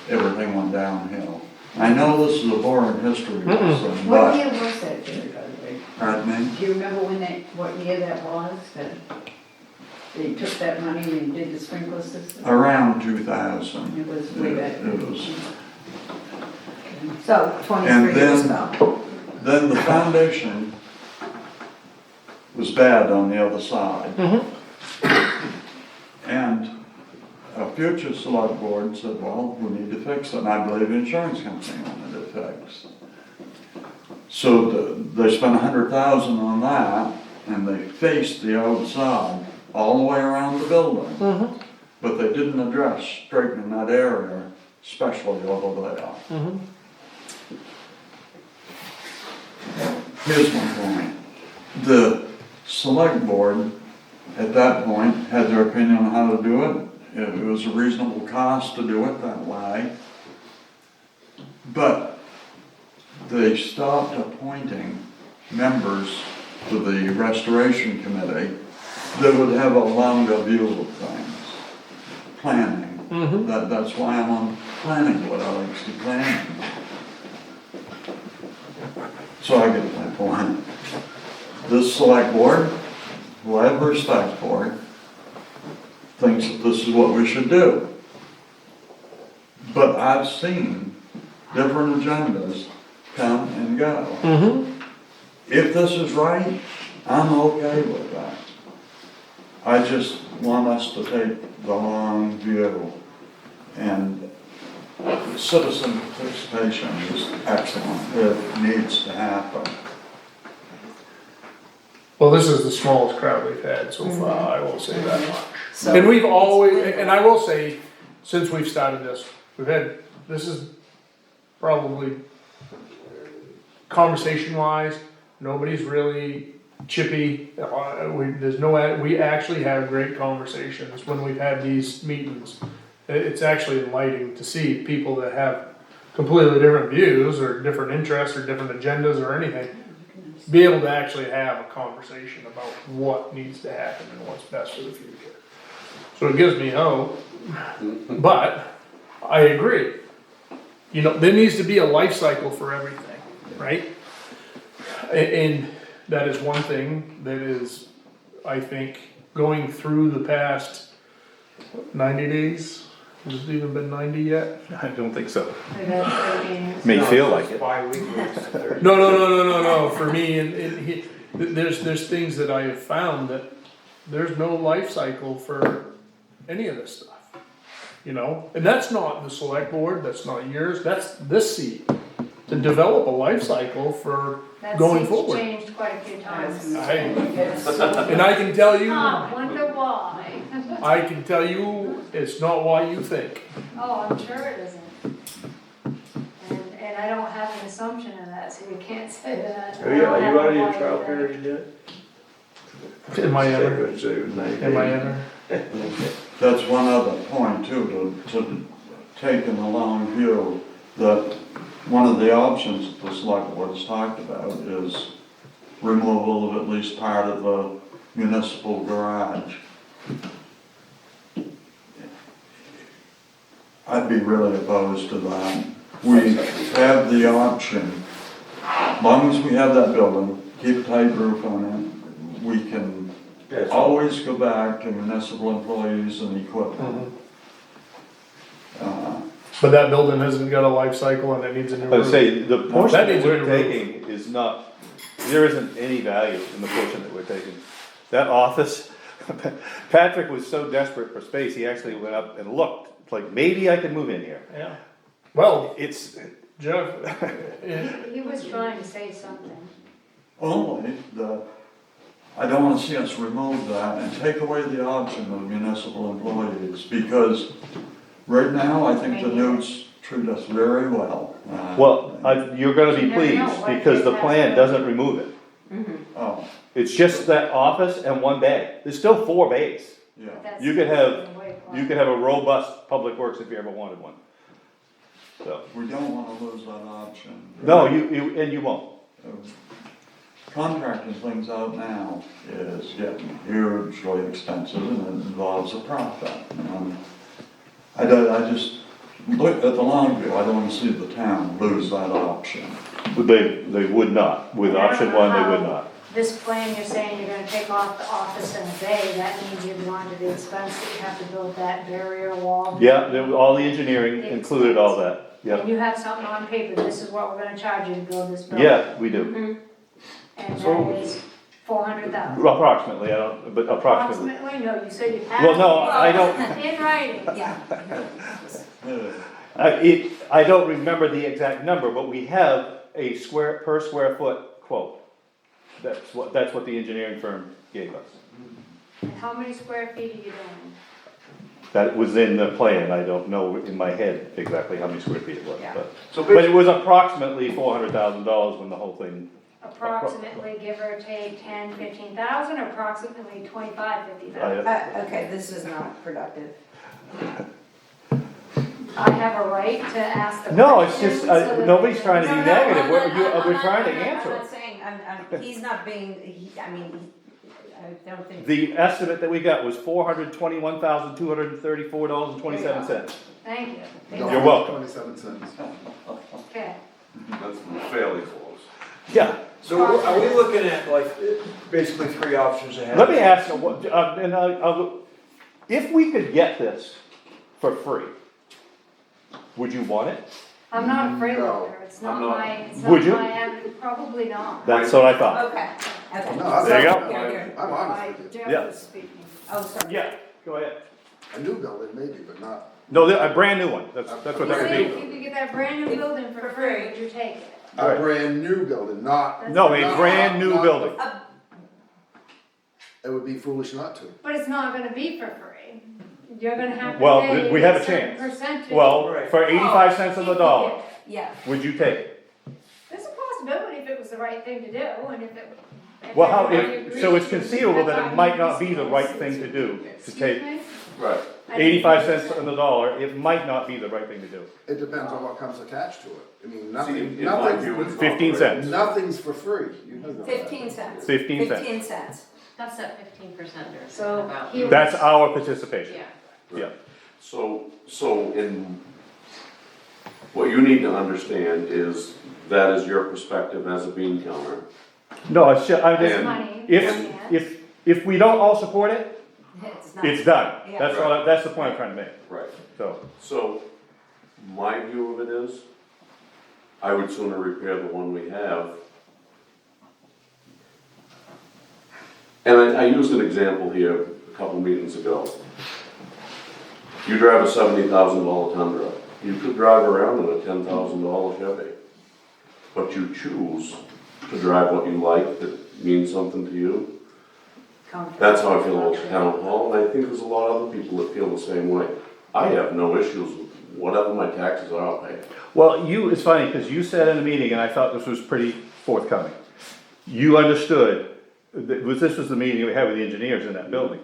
Everything went downhill. I know this is a boring history lesson, What but, year was that, Jerry, by the way? pardon me? Do you remember what year that was, that they took that money and did the sprinkler system? Around 2000. It was way back. It was. So, 23 And years ago. then the foundation was bad on the other side. And a future select board said, well, we need to fix it, and I believe the insurance company wanted it fixed. So they spent $100,000 on that, and they faced the outside all the way around the building. But they didn't address straightening that area, especially over there. Here's my point. The select board at that point had their opinion on how to do it. It was a reasonable cost to do it that way. But they stopped appointing members to the restoration committee that would have a longer view of things. Planning. That's why I'm on planning board, I like to do planning. So I get my point. This select board, who I have respect for, thinks that this is what we should do. But I've seen different agendas come and go. If this is right, I'm okay with that. I just want us to take the long view, and citizen participation is excellent. It needs to happen. Well, this is the smallest crowd we've had so far, I will say that much. So- And we've always, and I will say, since we've started this, this is probably conversation wise, nobody's really chippy. We actually have great conversations when we've had these meetings. It's actually enlightening to see people that have completely different views or different interests or different agendas or anything, be able to actually have a conversation about what needs to happen and what's best for the future. So it gives me hope, but I agree. You know, there needs to be a life cycle for everything, right? And that is one thing that is, I think, going through the past 90 days. Has it even been 90 yet? I don't think so. We've had 13 years. May feel like it. No. For me, there's things that I have found that there's no life cycle for any of this stuff. You know, and that's not the select board, that's not yours, that's this seat. To develop a life cycle for That going seat's forward. changed quite a few times. And I can tell you, Wonder why. I can tell you, it's not why you think. Oh, I'm sure it isn't. And I don't have an assumption of that, so you can't say that. Are you out of your trial period yet? Am I ever? Good, so it was 90 Am I days. ever? That's one other point too, to take in the long view, that one of the options that the select board has talked about is removal of at least part of the municipal garage. I'd be really opposed to that. We have the option, as long as we have that building, keep a tight roof on it, we can always go back to municipal employees and equipment. But that building hasn't got a life cycle and it needs a new I roof. would say, the portion that that needs a we're new roof. taking is not, there isn't any value in the portion that we're taking. That office, Patrick was so desperate for space, he actually went up and looked, like, maybe I could move in here. Yeah. Well, It's, Jeff, He was trying to say something. Only that I don't want to see us remove that and take away the option of municipal employees, because right now, I think the Newts treat us very well. you're gonna be You never know pleased, what because they the have plan to- doesn't remove it. Oh, It's just that office and one bay. There's still 4 bays. yeah. That's You could have- the way it You could have a robust public works if you ever wanted one. So, We don't want to lose that option. no, and you won't. Contracting things out now is getting hugely expensive and it involves a profit. And I just look at the long view, I don't want to see the town lose that option. They would not. With I don't option know 1, they how would not. This plan, you're saying you're gonna take off the office and the bay, that means you're going to the expense that you have to build that barrier wall. Yeah, all the engineering included all that. And Yeah, you have something on paper, this is what we're gonna charge you to build this building. yeah, we do. And So- that is 400,000. Approximately, but approximately. Approximately, no, you said you have. Well, no, I don't, In writing. Yeah. I don't remember the exact number, but we have a per square foot quote. That's what the engineering firm gave us. And how many square feet are you doing? That was in the plan, I don't know in my head exactly how many square feet it was, Yeah. but it was approximately $400,000 when the whole thing. Approximately, give or take 10, 15,000, or approximately 25, 50,000? Okay, this is not productive. I have a right to ask the question. No, it's just, so that nobody's they trying to be No, negative, I'm we're, not- we're trying to I'm answer not it. saying, he's not being, I don't think. The estimate that we got was $421,234.27. Thank you. You're welcome. 27 cents. Okay. That's fairly close. Yeah, So are we looking at like basically 3 options ahead? let me ask you, if we could get this for free, would you want it? I'm not afraid No, of her, it's not I'm not. my, it's Would not you? my avenue, probably not. That's what I thought. Okay, okay. No, I'm- There you go. Here, here. I'm honest with you. Jeff Yeah. is speaking. Oh, sorry. Yeah, go ahead. A new building maybe, but not, No, a brand new one, that's what You that would say if be. you could get that brand new building for free, would you take it? a brand new building, not, No, a brand new building. it would be foolish not to. But it's not gonna be for free. You're gonna have to Well, pay we have a certain chance. percentage. Well, Right. for 85 cents on the dollar, Yeah. would you take it? There's a possibility if it was the right thing to do, and if it. if Well, how, everybody so it's agreed, conceivable that that's it might our not be the right business. thing to do, to Excuse take me? Right. I didn't 85 cents understand. on the dollar, it might not be the right thing to do. It depends on what comes attached to it. I mean, See, nothing, in my view, it's not 15 right. cents. nothing's for free. You know that. 15 cents. 15 cents. 15 cents. That's that 15% they're So talking about. he was. That's our participation. Yeah. Yeah. So in, what you need to understand is that is your perspective as a bean counter. No, it's just, I'm just, And- Money. if we don't all support it, It's not. it's done. Yeah. That's all, that's the point I'm trying to make, Right. so. So, my view of it is, I would sooner repair the one we have. And I used an example here a couple meetings ago. You drive a $70,000 Tundra, you could drive around in a $10,000 Chevy. But you choose to drive what you like, that means something to you. That's how I feel about the town hall, and I think there's a lot of other people that feel the same way. I have no issues with whatever my taxes are, I'll pay. Well, it's funny, because you said in a meeting, and I thought this was pretty forthcoming. You understood, this was the meeting we had with the engineers in that building.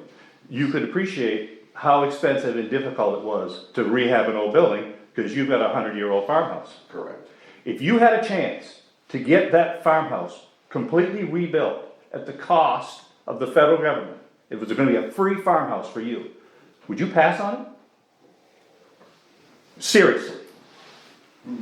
You could appreciate how expensive and difficult it was to rehab an old building, because you've got a 100-year-old farmhouse. Correct. If you had a chance to get that farmhouse completely rebuilt at the cost of the federal government, it was gonna be a free farmhouse for you, would you pass on it? Seriously.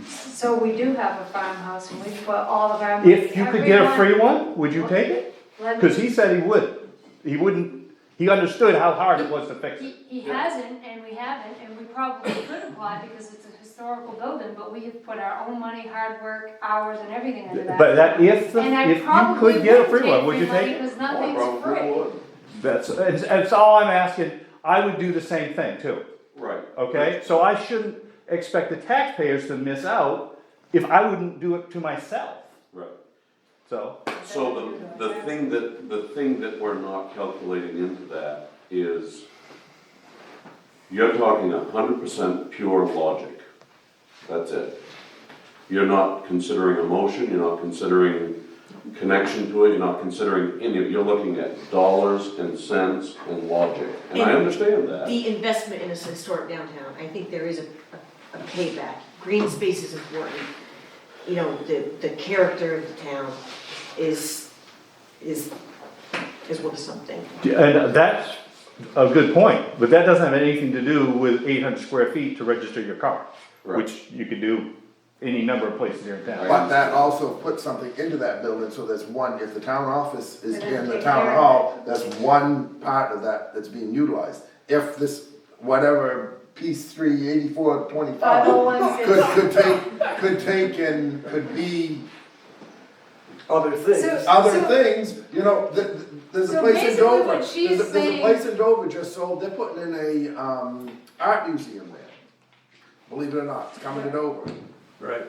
So we do have a farmhouse and we put all of our. If you could get a everyone- free one, would you take it? Let Cause me- he said he would. He wouldn't, he understood how hard it was to fix it. He hasn't, and we haven't, and we probably could apply because it's a historical building, but we have put our own money, hard work, hours and everything into that. But that, And I if you probably could get a would free one, take would you money take it? Because I nothing's probably free. would. That's all I'm asking. I would do the same thing too, Right. okay? So I shouldn't expect the taxpayers to miss out if I wouldn't do it to myself, Right. so. So the thing that we're not calculating into that is, you're talking 100% pure logic. That's it. You're not considering emotion, you're not considering connection to it, you're not considering any, you're looking at dollars and cents and logic. And I understand that. The investment in a historic downtown, I think there is a payback. Green space is important. You know, the character of the town is worth something. And that's a good point, but that doesn't have anything to do with 800 square feet to register your car, Right. which you could do any number of places here in town. But that also puts something into that building, so there's one, if the town office is They're gonna in the take town care of hall, that's one part of that that's being utilized. If this, whatever, piece 38425 could take and could be Other things. other things, you know, there's a So place in basically Dover. what she's There's a saying- place in Dover just sold, they're putting in a, art museum there. Believe it or not, it's coming to Dover. Right.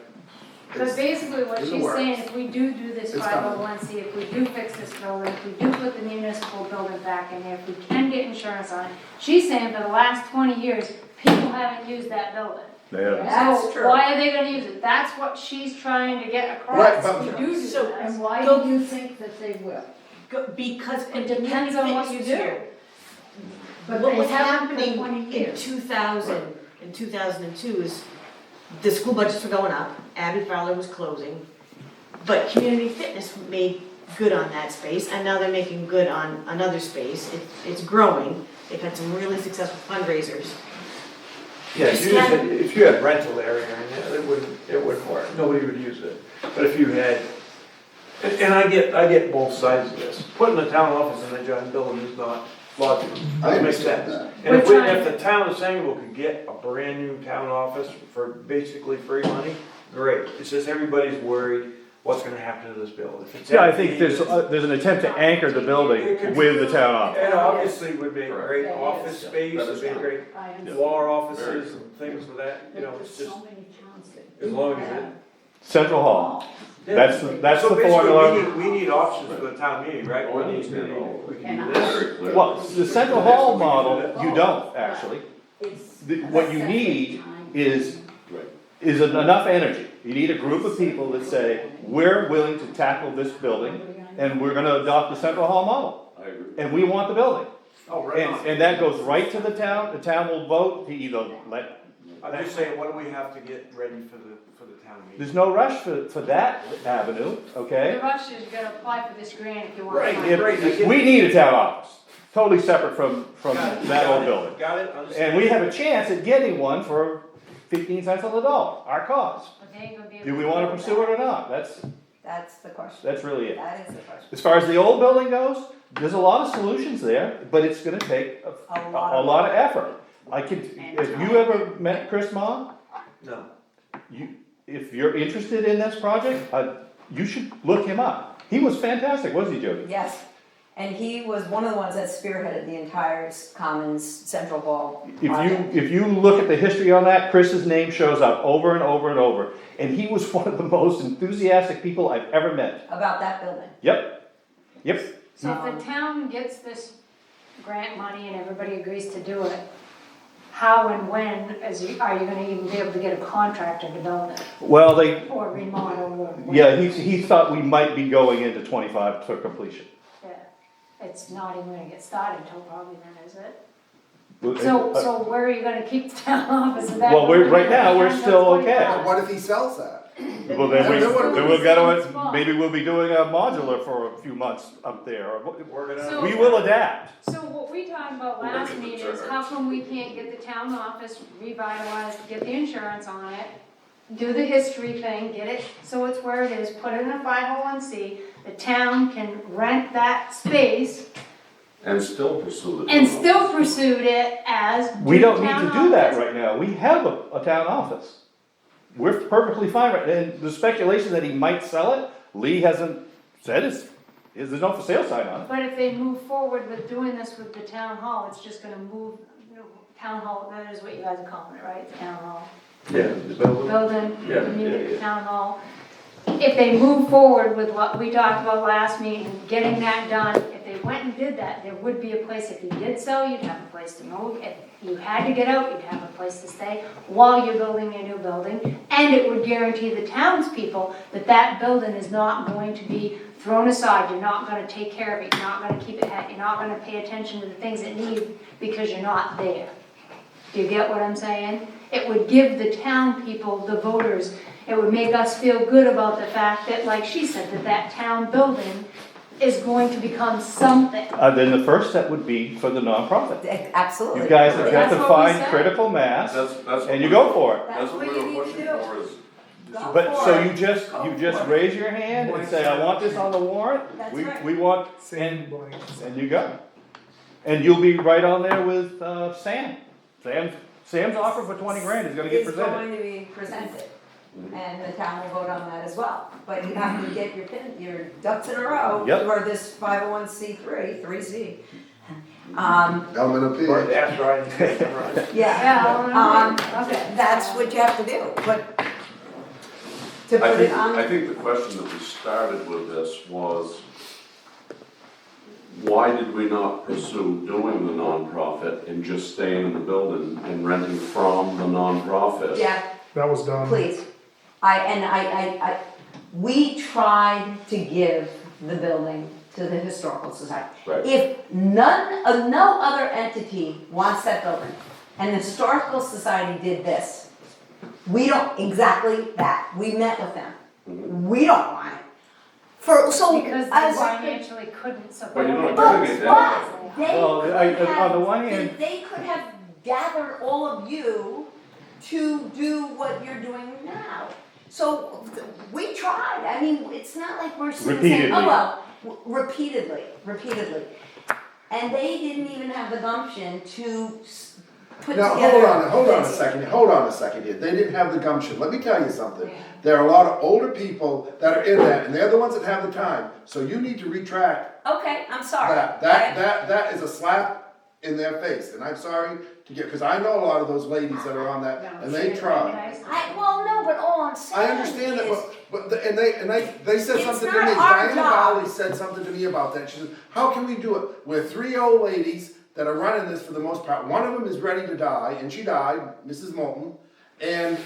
But It's- basically what in the she's works. saying, if we do this It's 501c, if we do fix this building, if we do put the municipal building back in there, if we can get insurance on it, she's saying for the last 20 years, people haven't used that building. Yeah. That's So true. why are they gonna use it? That's what she's trying to get Right, across. but- We do So- this. And why Go- do you think that they will? Because It depends on what you do. But what they was haven't for happening 20 in years. 2002 is the school budgets were going up, Abby Fowler was closing, but community fitness made good on that space, and now they're making good on another space. It's growing. They've had some really successful fundraisers. Yeah, if you had rental area in it, it wouldn't work, nobody would use it. But if you had, and I get both sides of this, putting a town office in a giant building is not logical, I doesn't make understand sense. that. And if We're trying- if the town of Sangerville could get a brand new town office for basically free money, great. It's just everybody's worried what's gonna happen to this building. If it's Yeah, I empty, think there's an attempt to anchor the building with the town office. It obviously would be a great office space, That it'd is be true. great I understand. law offices and things like that, you know, There's it's just, so many towns that as do long as have it. Central Hall, that's So the basically, formula. we need options for the town meeting, right? Oh, I We need, understand all we of can do And this. Very clear. Well, the Central Hall model, you don't, actually. It's What you a need separate time. is Right. is enough energy. You need a group of people that say, we're willing to tackle this building, and we're gonna adopt the Central Hall model. I agree. And we want the building. Oh, right on. And that goes right to the town will vote to either let, I'm just saying, what do we have to get ready for the town meeting? there's no rush for that avenue, okay? The rush is you gotta apply for this grant if you want. Right, to. If, we need a town office, totally separate from Got it, that got old it, building. Got it, understand. And we have a chance at getting one for 15 cents on the dollar, our cost. But they ain't gonna be able Do we to wanna do pursue that. it or not? That's the question. That's really it. That is the question. As far as the old building goes, there's a lot of solutions there, but it's gonna take a lot of effort. If you ever met Chris Ma, No. if you're interested in this project, you should look him up. He was fantastic, wasn't he, Jody? Yes, and he was one of the ones that spearheaded the entire Commons Central Hall project. If you look at the history on that, Chris's name shows up over and over and over. And he was one of the most enthusiastic people I've ever met. About that building. Yep. So if the town gets this grant money and everybody agrees to do it, how and when are you gonna even be able to get a contractor to build it? Well, Or remodel or? yeah, he thought we might be going into 25 for completion. Yeah, it's not even gonna get started until probably then, is it? Uh, So where are you gonna keep the town office of that? Well, building? right now, we're still okay. But what if he sells that? Well, then we'll Spot. maybe we'll be doing a modular for a few months up there. We're gonna. So- We will adapt. So what we talked about last meeting is how come we can't get the town office revitalized, get the insurance on it, do the history thing, get it so it's where it is, put it in a 501c, the town can rent that space And still pursue the. and still pursued it as. We don't need town to do that office. right now. We have a town office. We're perfectly fine, right? And the speculation that he might sell it, Lee hasn't said there's no for sale sign on it. But if they move forward with doing this with the town hall, it's just gonna move, town hall, that is what you guys are calling it, right, the town hall? Yeah, the building. Building, Yeah, community, yeah. town hall. If they move forward with what we talked about last meeting, getting that done, if they went and did that, there would be a place, if you did sell, you'd have a place to move. If you had to get out, you'd have a place to stay while you're building your new building. And it would guarantee the townspeople that that building is not going to be thrown aside. You're not gonna take care of it, you're not gonna keep it, you're not gonna pay attention to the things it needs because you're not there. Do you get what I'm saying? It would give the town people, the voters, it would make us feel good about the fact that, like she said, that town building is going to become something. Then the first step would be for the nonprofit. Absolutely. You guys have got That's to what we find said. critical mass, That's what and you go for it. That's what we That's what you were need to pushing do. for is. Go But, for so it. you just raise your hand and say, I want this on the warrant, That's we, right. we want, and you go. And you'll be right on there with, Sam. Sam's offer for 20 grand is gonna get It's presented. going to be presented, and the town will vote on that as well. But you have to get your ducks in a row Yep. for this 501c3, 3C. Element Or appeal. that's right. Yeah, Okay. that's what you have to do, but to I put it on. think the question that we started with this was, why did we not pursue doing the nonprofit and just staying in the building and renting from the nonprofit? Jack, That was done. please. We tried to give the building to the Historical Society. Right. If no other entity wants that building, and the Historical Society did this, we don't, exactly that, we met with them. We don't want it. Because they as- financially couldn't support But you're it. not doing it that But they Well, could on the one have, hand- they could have gathered all of you to do what you're doing now. So we tried, I mean, it's not like we're sitting saying, Repeatedly. oh well, repeatedly. And they didn't even have the gumption to put Now, together. hold on a second here. They didn't have the gumption. Let me tell you something. There are a lot of older people that are in that, and they're the ones that have the time. So you need to retract Okay, I'm sorry. that is a slap in their face, and I'm sorry to get, because I know a lot of those ladies that are on that, and they try. Well, no, but all I'm saying I understand that, is, but they said It's something to not me, our Diana job. Valley said something to me about that, she said, how can we do it? We're three old ladies that are running this for the most part, one of them is ready to die, and she died, Mrs. Moulton, and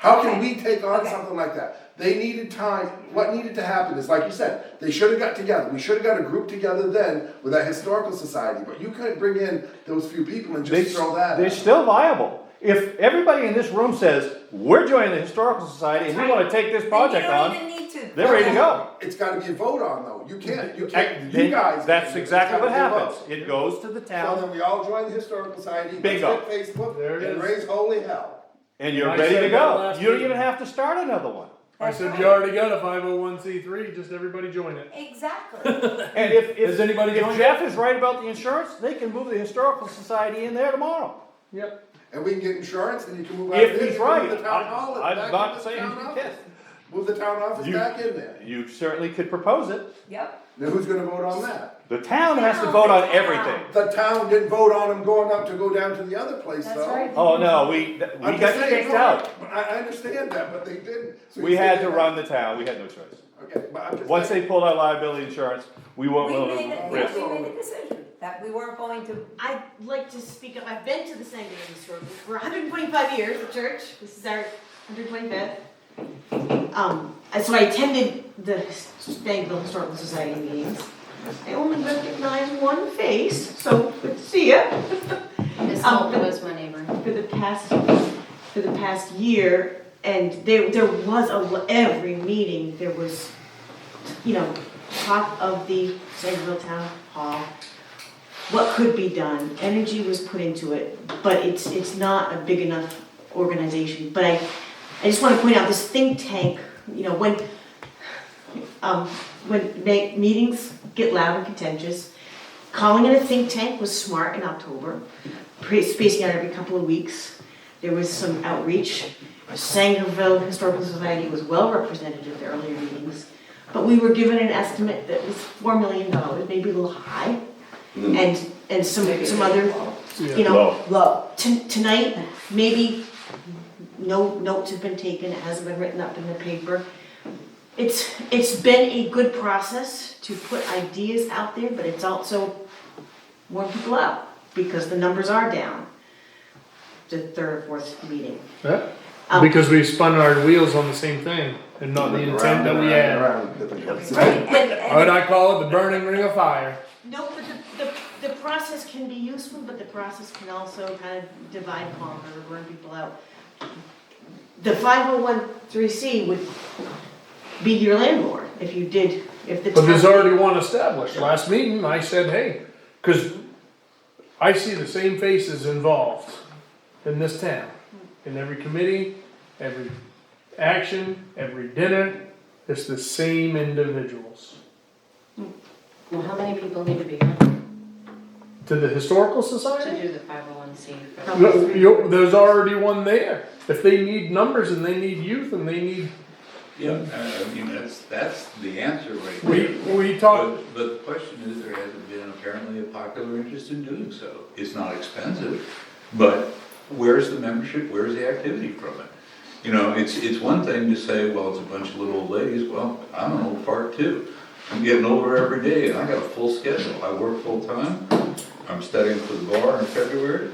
How can Okay. we take on Okay. something like that? They needed time, what needed to happen is, like you said, they should've got together, we should've got a group together then with that historical society, but you couldn't bring in those few people and just throw that. They're still viable. If everybody in this room says, we're joining the historical society and we wanna take this project Then on, you don't even need to. they're ready to go. It's gotta be a vote on though, you can't, you Then guys. that's can't. It's exactly gotta what be a happens. vote. It goes to the So town then we all join the historical society, let's Bingo. hit Facebook There it and is. raise holy hell. and you're I ready to said that go. last You don't meeting. even have to start another one. I That's said, right. you already got a 501c3, just everybody join it. Exactly. And if Does anybody if join Jeff is right about the insurance, they can move the historical society in there tomorrow. Yep. And we can get insurance, and you can move out If of there, he's you can right. move the town hall and I'm back not into the saying town you office. can't. Move the town office You- back in there. You certainly could propose it. Yep. Now who's gonna vote on that? The town has to vote on everything. The town didn't vote on them going up to go down to the other place That's though. right. Oh, no, we I'm got just saying, kicked no, out. I understand that, but they didn't. So We you had say to that- run the town, we had no choice. Okay, but I'm just. Once saying. they pulled our liability insurance, we weren't We willing made to it, risk. we made a decision that we weren't going to. I'd like to speak up, I've been to the Sangerville Historical for 125 years, the church, this is our 125th. And so I attended the Sangerville Historical Society meetings. I only recognize one face, so good to see you. Miss Holden was my neighbor. For the past year, and there was every meeting, there was, talk of the Sangerville Town Hall, what could be done, energy was put into it, but it's not a big enough organization. But I just want to point out this think tank, when meetings get loud and contentious, calling it a think tank was smart in October, spacing out every couple of weeks. There was some outreach. Sangerville Historical Society was well represented at the earlier meetings, but we were given an estimate that was $4 million, maybe a little high, and some other, Low. Tonight, maybe no notes have been taken, it hasn't been written up in the paper. It's been a good process to put ideas out there, but it's also worn people out, because the numbers are down, the third or fourth meeting. Yeah. Because we spun our wheels on the same thing and not the intent that we had. Or would I call it the burning ring of fire? No, but the process can be useful, but the process can also kind of divide and conquer, burn people out. The 501(c)(3) would be your landlord if the But there's town- already one established. Last meeting, I said, hey, cause I see the same faces involved in this town. In every committee, every action, every dinner, it's the same individuals. Well, how many people need to be on To the historical to society? do the 501c? There's already one there. If they need numbers and they need youth and they need, Yeah, that's the answer right there. we talk, But the question is, there hasn't been apparently a popular interest in doing so. It's not expensive, but where's the membership, where's the activity from it? It's one thing to say, well, it's a bunch of little old ladies, well, I'm an old fart too. I'm getting older every day and I got a full schedule. I work full time, I'm studying for the bar in February.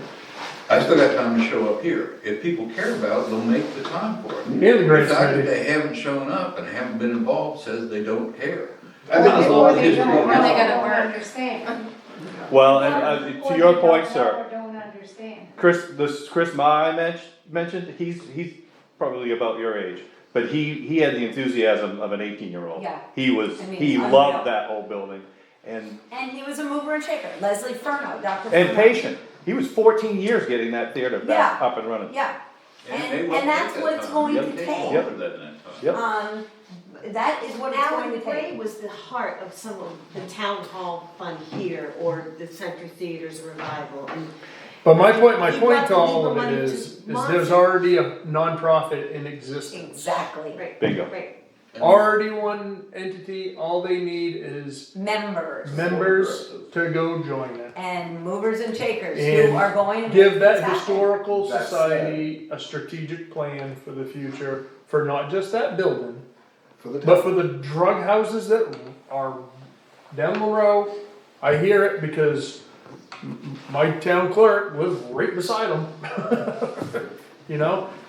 I still got time to show up here. If people care about it, they'll make the time for it. Yeah, the great The fact that study. they haven't shown up and haven't been involved says they don't care. I think it's all Or the they history don't, of or they the- don't understand. Well, Or and to they your don't point, know sir, or don't understand. Chris Ma I mentioned, he's probably about your age, but he had the enthusiasm of an 18-year-old. Yeah. He Unreal. loved that whole building, and And he was a mover and shaker. Leslie Furno, Dr. Furno. patient. He was 14 years getting that theater back Yeah. up and running. Yeah. they And won't that's take what that it's time. going They'll to take take. longer than that time. Yep. That is what it's going Alan to Gray take. was the heart of some of the town hall fund here, or the Center Theater's revival, and But my point You to got to all leave of the it money is to there's already a nonprofit in existence. Exactly. right, Bingo. right. Already one entity, all they need is Members members to go join it. and movers and shakers And who are going to Give make that this happen. historical That's society a strategic plan for the future, for not just that building, For the but town. for the drug houses that are down the road. I hear it because my town clerk lives right beside them.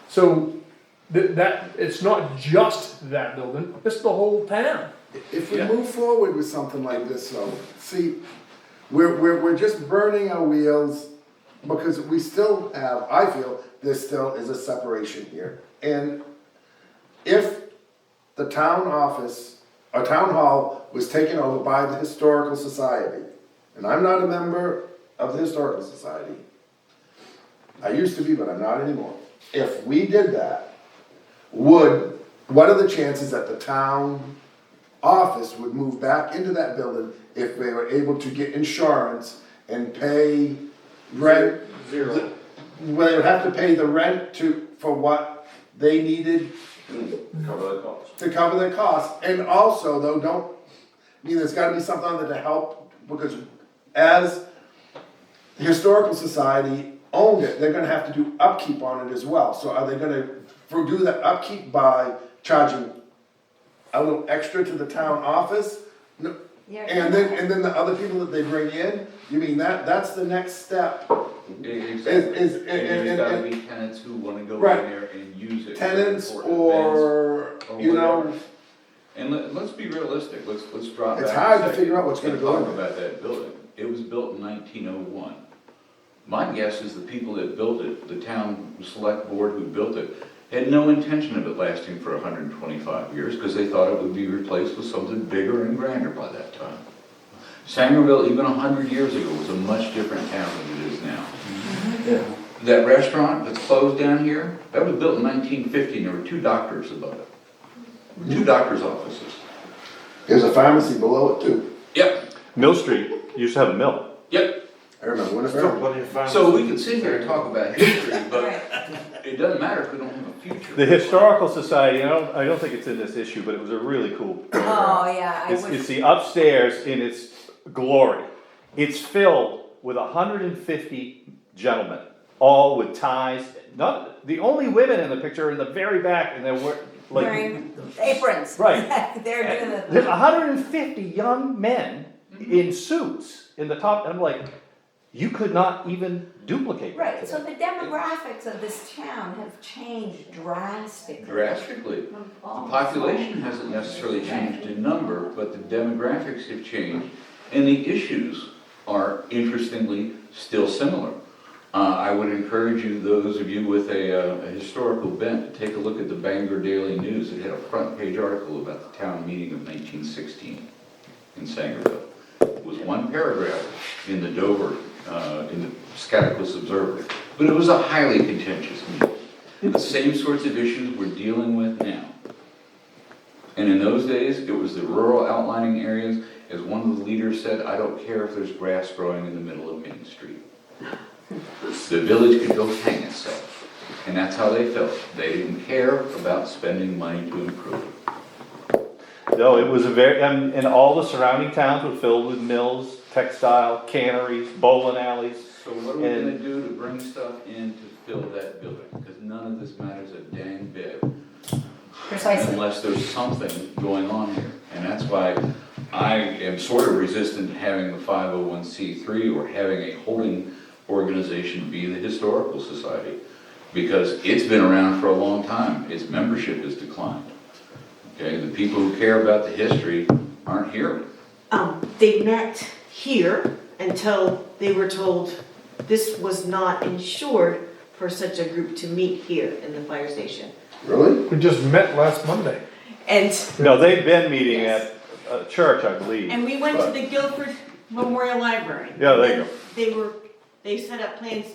So it's not just that building, it's the whole town. If we move forward with something like this, though, see, we're just burning our wheels because we still have, I feel, there still is a separation here. And if the town office, or town hall was taken over by the historical society, and I'm not a member of the historical society, I used to be, but I'm not anymore. If we did that, what are the chances that the town office would move back into that building if they were able to get insurance and pay rent? Zero. Well, they would have to pay the rent for what they needed Cover the cost. to cover their costs. And also, though, there's gotta be something on there to help, because as the historical society owned it, they're gonna have to do upkeep on it as well. So are they gonna do that upkeep by charging a little extra to the town office? No. Yeah. And then the other people that they bring in, you mean that's the next step? Exactly. Is- And there's gotta be tenants who wanna go in Right. there and use it. Tenants for or, events you know, whatever. And let's be realistic, let's drop back. It's a hard to second figure out what's gonna and go talk in there. about that building. It was built in 1901. My guess is the people that built it, the town select board who built it, had no intention of it lasting for 125 years, because they thought it would be replaced with something bigger and grander by that time. Sangerville, even 100 years ago, was a much different town than it is now. Yeah. That restaurant that's closed down here, that was built in 1950, and there were 2 doctors above it. 2 doctors' offices. there's a pharmacy below it too. Yep, Mill Street used to have a mill. yep. I remember when it Still burned. plenty of pharmacies. So we could sit here and talk about history, but Right. it doesn't matter if we don't have a future. The Historical Society, I don't think it's in this issue, but it was a really cool Oh, program. yeah, I It's wish. the upstairs in its glory. It's filled with 150 gentlemen, all with ties. Not, the only women in the picture are in the very back, and they're like, Wearing aprons. Right. They're doing there's the. 150 young men in suits in the top, and I'm like, you could not even duplicate that Right, so today. the demographics of this town have changed drastically. Drastically. The population hasn't necessarily changed in number, but the demographics have changed, and the issues are interestingly still similar. I would encourage you, those of you with a historical bent, to take a look at the Bangor Daily News. It had a front page article about the town meeting of 1916 in Sangerville. It was one paragraph in the Dover, in the Scatacus Observer, but it was a highly contentious meeting. The same sorts of issues we're dealing with now. And in those days, it was the rural outlining areas. As one of the leaders said, I don't care if there's grass growing in the middle of Main Street. The village could go hang itself. And that's how they felt. They didn't care about spending money to improve it. No, it was a very, and all the surrounding towns were filled with mills, textile, canneries, bowling alleys. So what are we gonna do to bring stuff in to fill that building? Because none of this matters a dang bit. Precisely. Unless there's something going on here. And that's why I am sort of resistant to having the 501c3 or having a holding organization be the Historical Society. Because it's been around for a long time. Its membership has declined. Okay, the people who care about the history aren't here. They met here until they were told this was not insured for such a group to meet here in the fire station. Really? We just met last Monday. And, No, they've been meeting Yes. at a church, I believe. and we went to the Guilford Memorial Library. Yeah, there you go. They set up plans,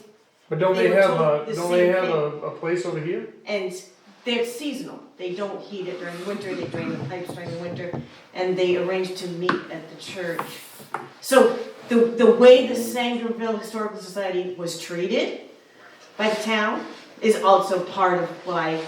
But don't They they were have told the don't they same have thing. a place over here? and they're seasonal. They don't heat it during the winter, they drain the pipes during the winter, and they arranged to meet at the church. So the way the Sangerville Historical Society was treated by the town is also part of why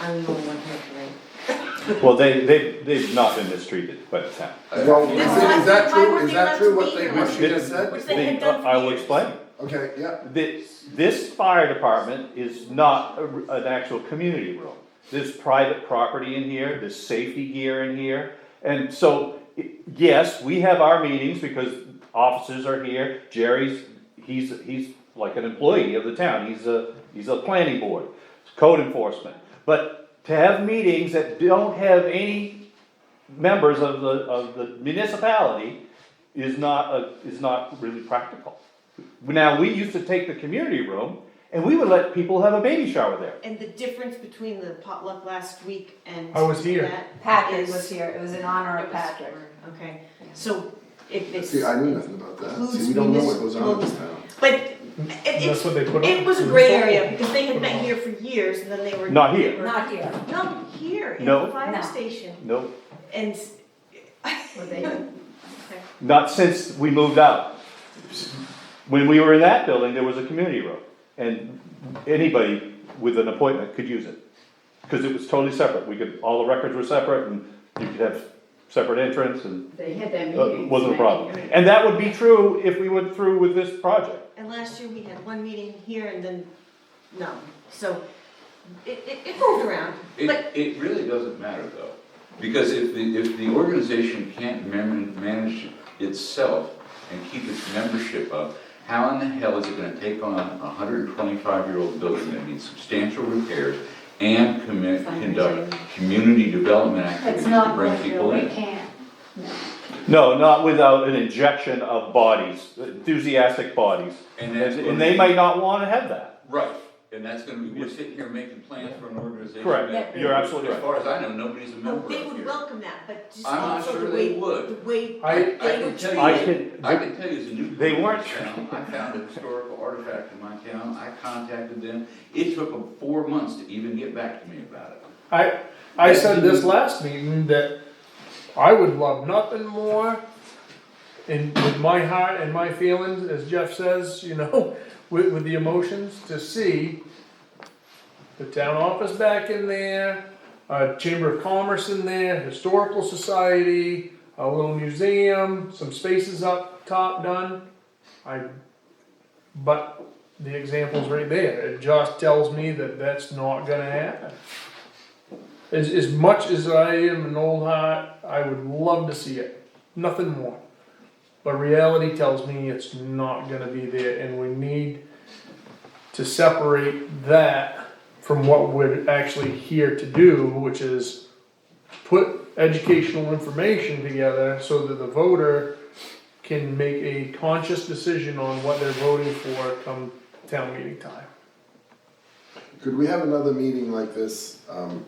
I'm the only one here tonight. Well, they've not been mistreated by the town. Well, is That's why- that why true, weren't is we that allowed true to what meet they, here? what she just said? Which they had done for I will years. explain. Okay, yeah. This fire department is not an actual community room. There's private property in here, there's safety gear in here. And so, yes, we have our meetings because officers are here. Jerry's, he's like an employee of the town. He's a planning board, code enforcement. But to have meetings that don't have any members of the municipality is not really practical. Now, we used to take the community room, and we would let people have a baby shower there. And the difference between the potluck last week and I was here. that Patrick is- was here, it was in honor it of was- Patrick. Okay, so if it's. See, I knew nothing about that. includes See, we don't know what goes on in this municipal- town. But That's what they put it on. was a gray area, because they had met here for years, and then they were. Not here. they were- Not here. No, here, in No. the fire No. station, Nope, and. Well, they, not since we moved out. When we were in that building, there was a community room, and anybody with an appointment could use it. Because it was totally separate, all the records were separate, and you could have separate entrance, and they had their meetings. wasn't a problem. And that would be true if we went through with this project. And last year, we had one meeting here and then, no, so it moved around, but. It really doesn't matter though, because if the organization can't manage itself and keep its membership up, how in the hell is it gonna take on a 125-year-old building that needs substantial repairs and conduct community development It's activities to not bring going to, people we in? can't. No, not without an injection of bodies, enthusiastic bodies. And that's And they might not wanna have that. Right, and that's gonna be, we're sitting here making plans for an organization. Correct. that- You're absolutely As right. far as I know, nobody's a Well, member they of would here. welcome that, but just I'm not also sure the they way, would. the way I they can would tell you- treat I I can, can tell you as a new. They weren't- town, I found a historical artifact in my town, I contacted them, it took them 4 months to even get back to me about it. I said this last meeting that I would love nothing more in, with my heart and my feelings, as Jeff says, you know, with the emotions, to see the town office back in there, Chamber of Commerce in there, Historical Society, a little museum, some spaces up top done. But the example's right there, it just tells me that that's not gonna happen. As much as I am an old heart, I would love to see it, nothing more. But reality tells me it's not gonna be there, and we need to separate that from what we're actually here to do, which is put educational information together so that the voter can make a conscious decision on what they're voting for come town meeting time. Could we have another meeting like this,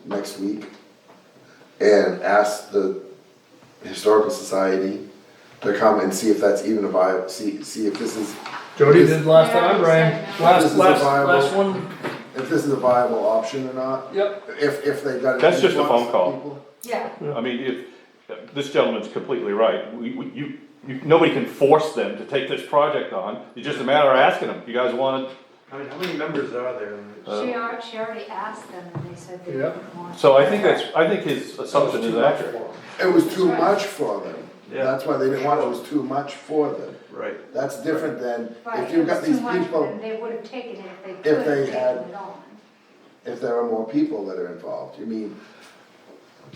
next week? And ask the Historical Society to come and see if that's even a viable, see if this is, Jody did last time, Brian, This last is a viable- one, if this is a viable option or not? yep. If they've got. an That's just a influx phone of call. people? Yeah, I mean, if, this gentleman's completely right, nobody can force them to take this project on, it's just a matter of asking them, you guys want it? I mean, how many members are there? She already asked them and they said they Yeah. didn't want. So I think his assumption is accurate. It was too Right. much for them. Yeah. That's why they didn't want it, it was too much for them. Right. That's different than Right, if you've got it was these too much, people, then they would have taken it if they If could they have had- taken it on. if there are more people that are involved, you mean,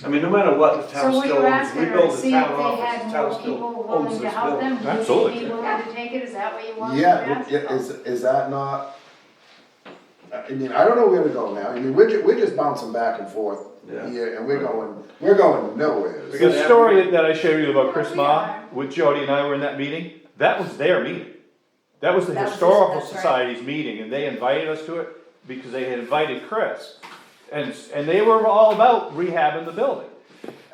I mean, no matter what, the So town were still you owns, asking we her to build the see if town they office, the had town more still people owns willing to this help building. them? Would they Absolutely. be willing to take it, is that what you wanted to yeah, ask? is that not? I mean, I don't know where to go now, I mean, we're just bouncing back and forth Yeah. here, and we're going nowhere. We The gotta story that I shared you about Chris We Ma, are. with Jody and I were in that meeting, that was their meeting. That was the That was Historical that's right. Society's meeting, and they invited us to it because they had invited Chris. And they were all about rehabbing the building.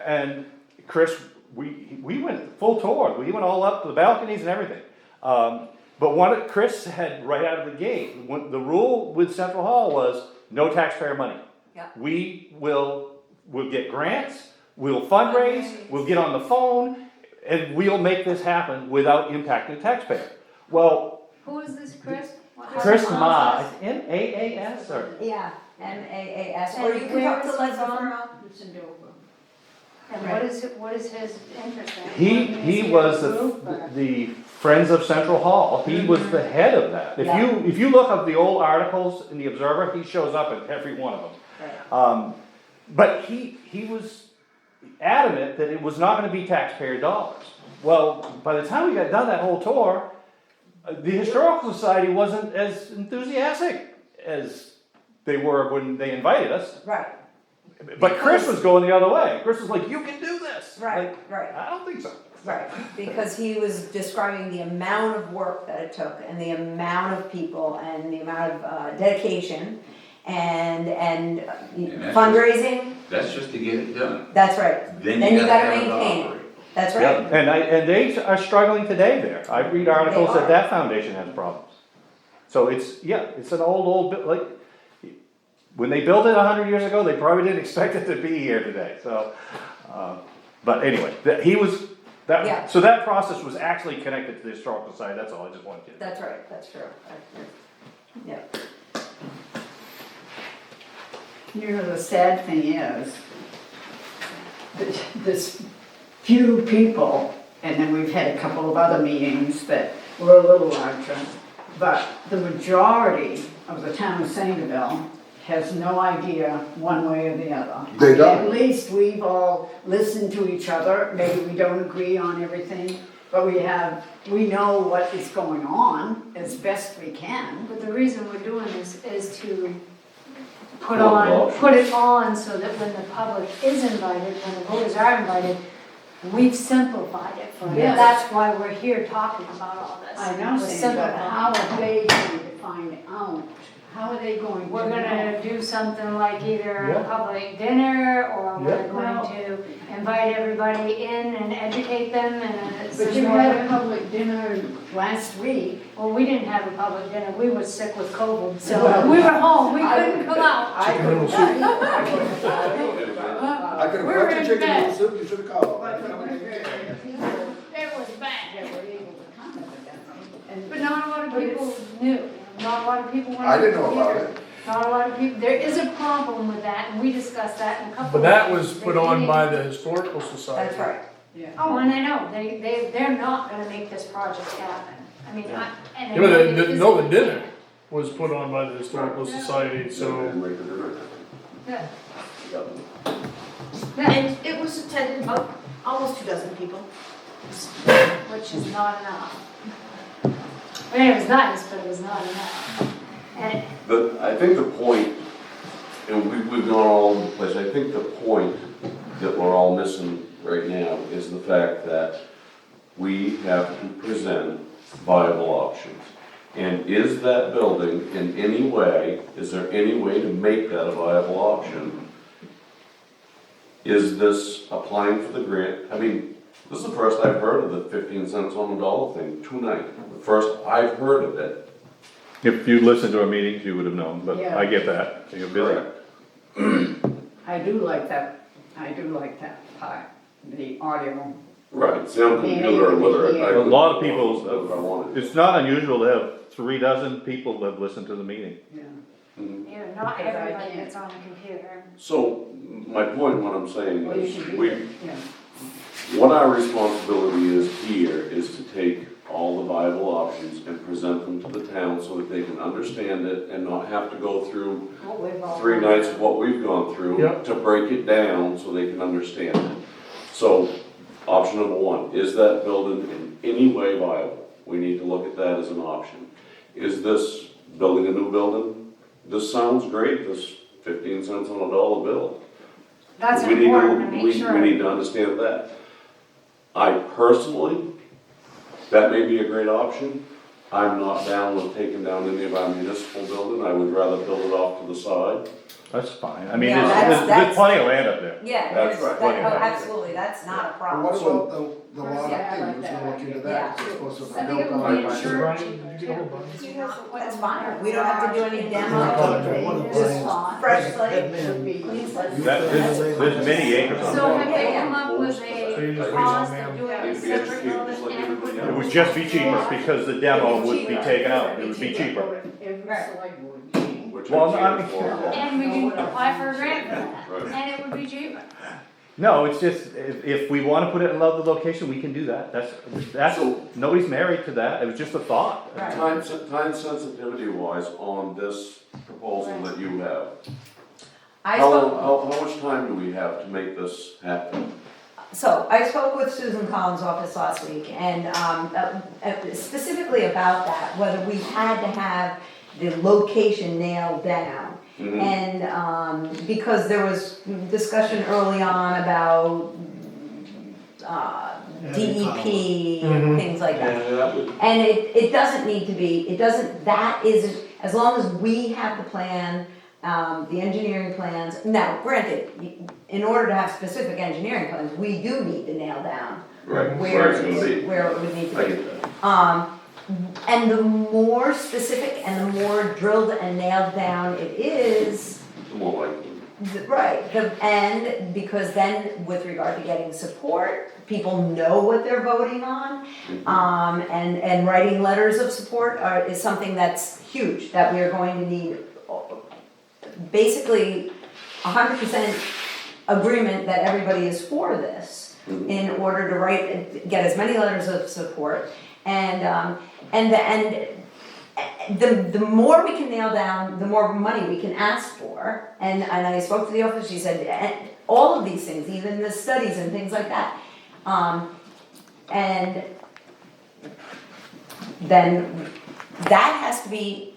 And Chris, we went full tour, we went all up to the balconies and everything. But what Chris had right out of the gate, the rule with Central Hall was no taxpayer money. Yeah. We'll get grants, we'll fundraise, we'll get on the phone, and we'll make this happen without impacting the taxpayer. Well, Who is this, Chris? Chris Ma, M-A-A-S or? yeah, MAAS, And or you can where talk to is he Leslie from? Furlong. it's in Dover. And what is his interest in? He was the Friends of Central Hall, he was the head of that. If you look up the old articles in the Observer, he shows up in every one of them. Right. But he was adamant that it was not gonna be taxpayer dollars. Well, by the time we got done that whole tour, the Historical Society wasn't as enthusiastic as they were when they invited us. Right, But Chris was going the other way. Chris was like, you can do this. right, Like, right. I don't think so. Right, because he was describing the amount of work that it took and the amount of people and the amount of dedication and that's fundraising, That's just to get it done. that's right. Then Then you you gotta gotta have it maintain it, operate. that's Yep, right. and they are struggling today there. I read articles They that are. that foundation has problems. So it's, yeah, it's an old bit, like, when they built it 100 years ago, they probably didn't expect it to be here today, so. But anyway, Yeah. so that process was actually connected to the historical society, that's all, I just wanted you to. That's right, that's true. Yeah, You know, the sad thing is, that this few people, and then we've had a couple of other meetings that were a little larger, but the majority of the town of Sangerville has no idea one way or the other. They don't. At least we've all listened to each other, maybe we don't agree on everything, but we know what is going on as best we can. But the reason we're doing this is to put Put it on so that when the public is invited, when the voters are invited, we've simplified it for them. Yes. That's why we're here talking about all this. I know, We're Sandy, but simplifying. how are they going to find out? How are they going to know? We're gonna do something like either a Yeah. public dinner, or we're Yeah. going to invite everybody in and educate them and But you had a public dinner last week. Well, we didn't have a public dinner, we were sick with COVID, so Well, we were home, we I couldn't would- come out. I couldn't Chicken I couldn't I could have We're brought you in chicken bed. noodle soup, you should have called. But It was bad, they were able to come at the dinner. And- but not a lot of But people it's- knew, not a lot of people wanted I to didn't know hear about it. Not a lot of people, there is a problem with that, and we discussed that in a couple of. But that was meetings. put on by the historical society. that's right. Yeah. Oh, and I know, they're not gonna make this project happen, I mean, and I Yeah, but know the they no, the dinner was put on by the historical society, So. so. Yeah. Yep. Yeah, And it was attended by almost 24 people. which is not enough. I mean, it was nice, but it was not enough. And I think the point, and we've gone all over the place, I think the point that we're all missing right now is the fact that we have to present viable options. And is that building in any way, is there any way to make that a viable option? Is this applying for the grant? I mean, this is the first I've heard of the 15 cents on the dollar thing tonight. The first I've heard of it. If you'd listened to our meetings, you would have known, but Yeah. I get that, you're busy. I do like that part, the audio. Right, sound computer literate. I A could- lot of If I people, wanted. it's not unusual to have 36 people that listen to the meeting. Yeah. Mhm. you know, not Because I everybody can't. gets on a computer. So, my point, what I'm saying Well, you is, should do we, that, yeah. what our responsibility is here is to take all the viable options and present them to the town so that they can understand it and not have to go through What we've all 3 done. nights of what we've gone through Yep. to break it down so they can understand it. So, option number 1, is that building in any way viable? We need to look at that as an option. Is this building a new building? This sounds great, this 15 cents on a dollar bill. That's We need to- important to make sure. We need to understand that. I personally, that may be a great option. I'm not down with taking down any of our municipal building. I would rather build it off to the side. That's fine, I mean, Yeah, there's that's- plenty of land up there. Yeah, That's there's- right. that- oh, absolutely, that's not a But problem. what about the lot Yeah, I of like things, that gonna look into idea. that, it's supposed to I be think built it would on be by. insured Brian, cheaper did you get a too. hold That's fine, we don't have to do any demo, just fresh slate. There's many acres on So there. have they come up with So you a just cost raise them, of doing ma'am. a separate building and putting It would just be cheaper because the demo would be taken out, it would be cheaper. Which Well, I'm I mean- here for. And we can apply for a grant for that, Right. and it would be cheaper. No, it's just, if we wanna put it in another location, we can do that, that's, nobody's married to that, it was just a thought. Right. Time sensitivity wise on this proposal that you have, I how, spoke, how much time do we have to make this happen? so I spoke with Susan Collins' office last week, and specifically about that, whether we had to have the location nailed down. And, because there was discussion early on about, DEP and things like that. Yeah, that would, And it doesn't need to be, it doesn't, that isn't, as long as we have the plan, the engineering plans. Now, granted, in order to have specific engineering plans, we do need to nail down Right, where it's gonna be. where it would need to I be. get that. And the more specific and the more drilled and nailed down it is, More likely. right, and because then with regard to getting support, people know what they're voting on. And writing letters of support is something that's huge, that we are going to need basically 100% agreement that everybody is for this in order to get as many letters of support. And the more we can nail down, the more money we can ask for. And I spoke to the office, she said, all of these things, even the studies and things like that. And then that has to be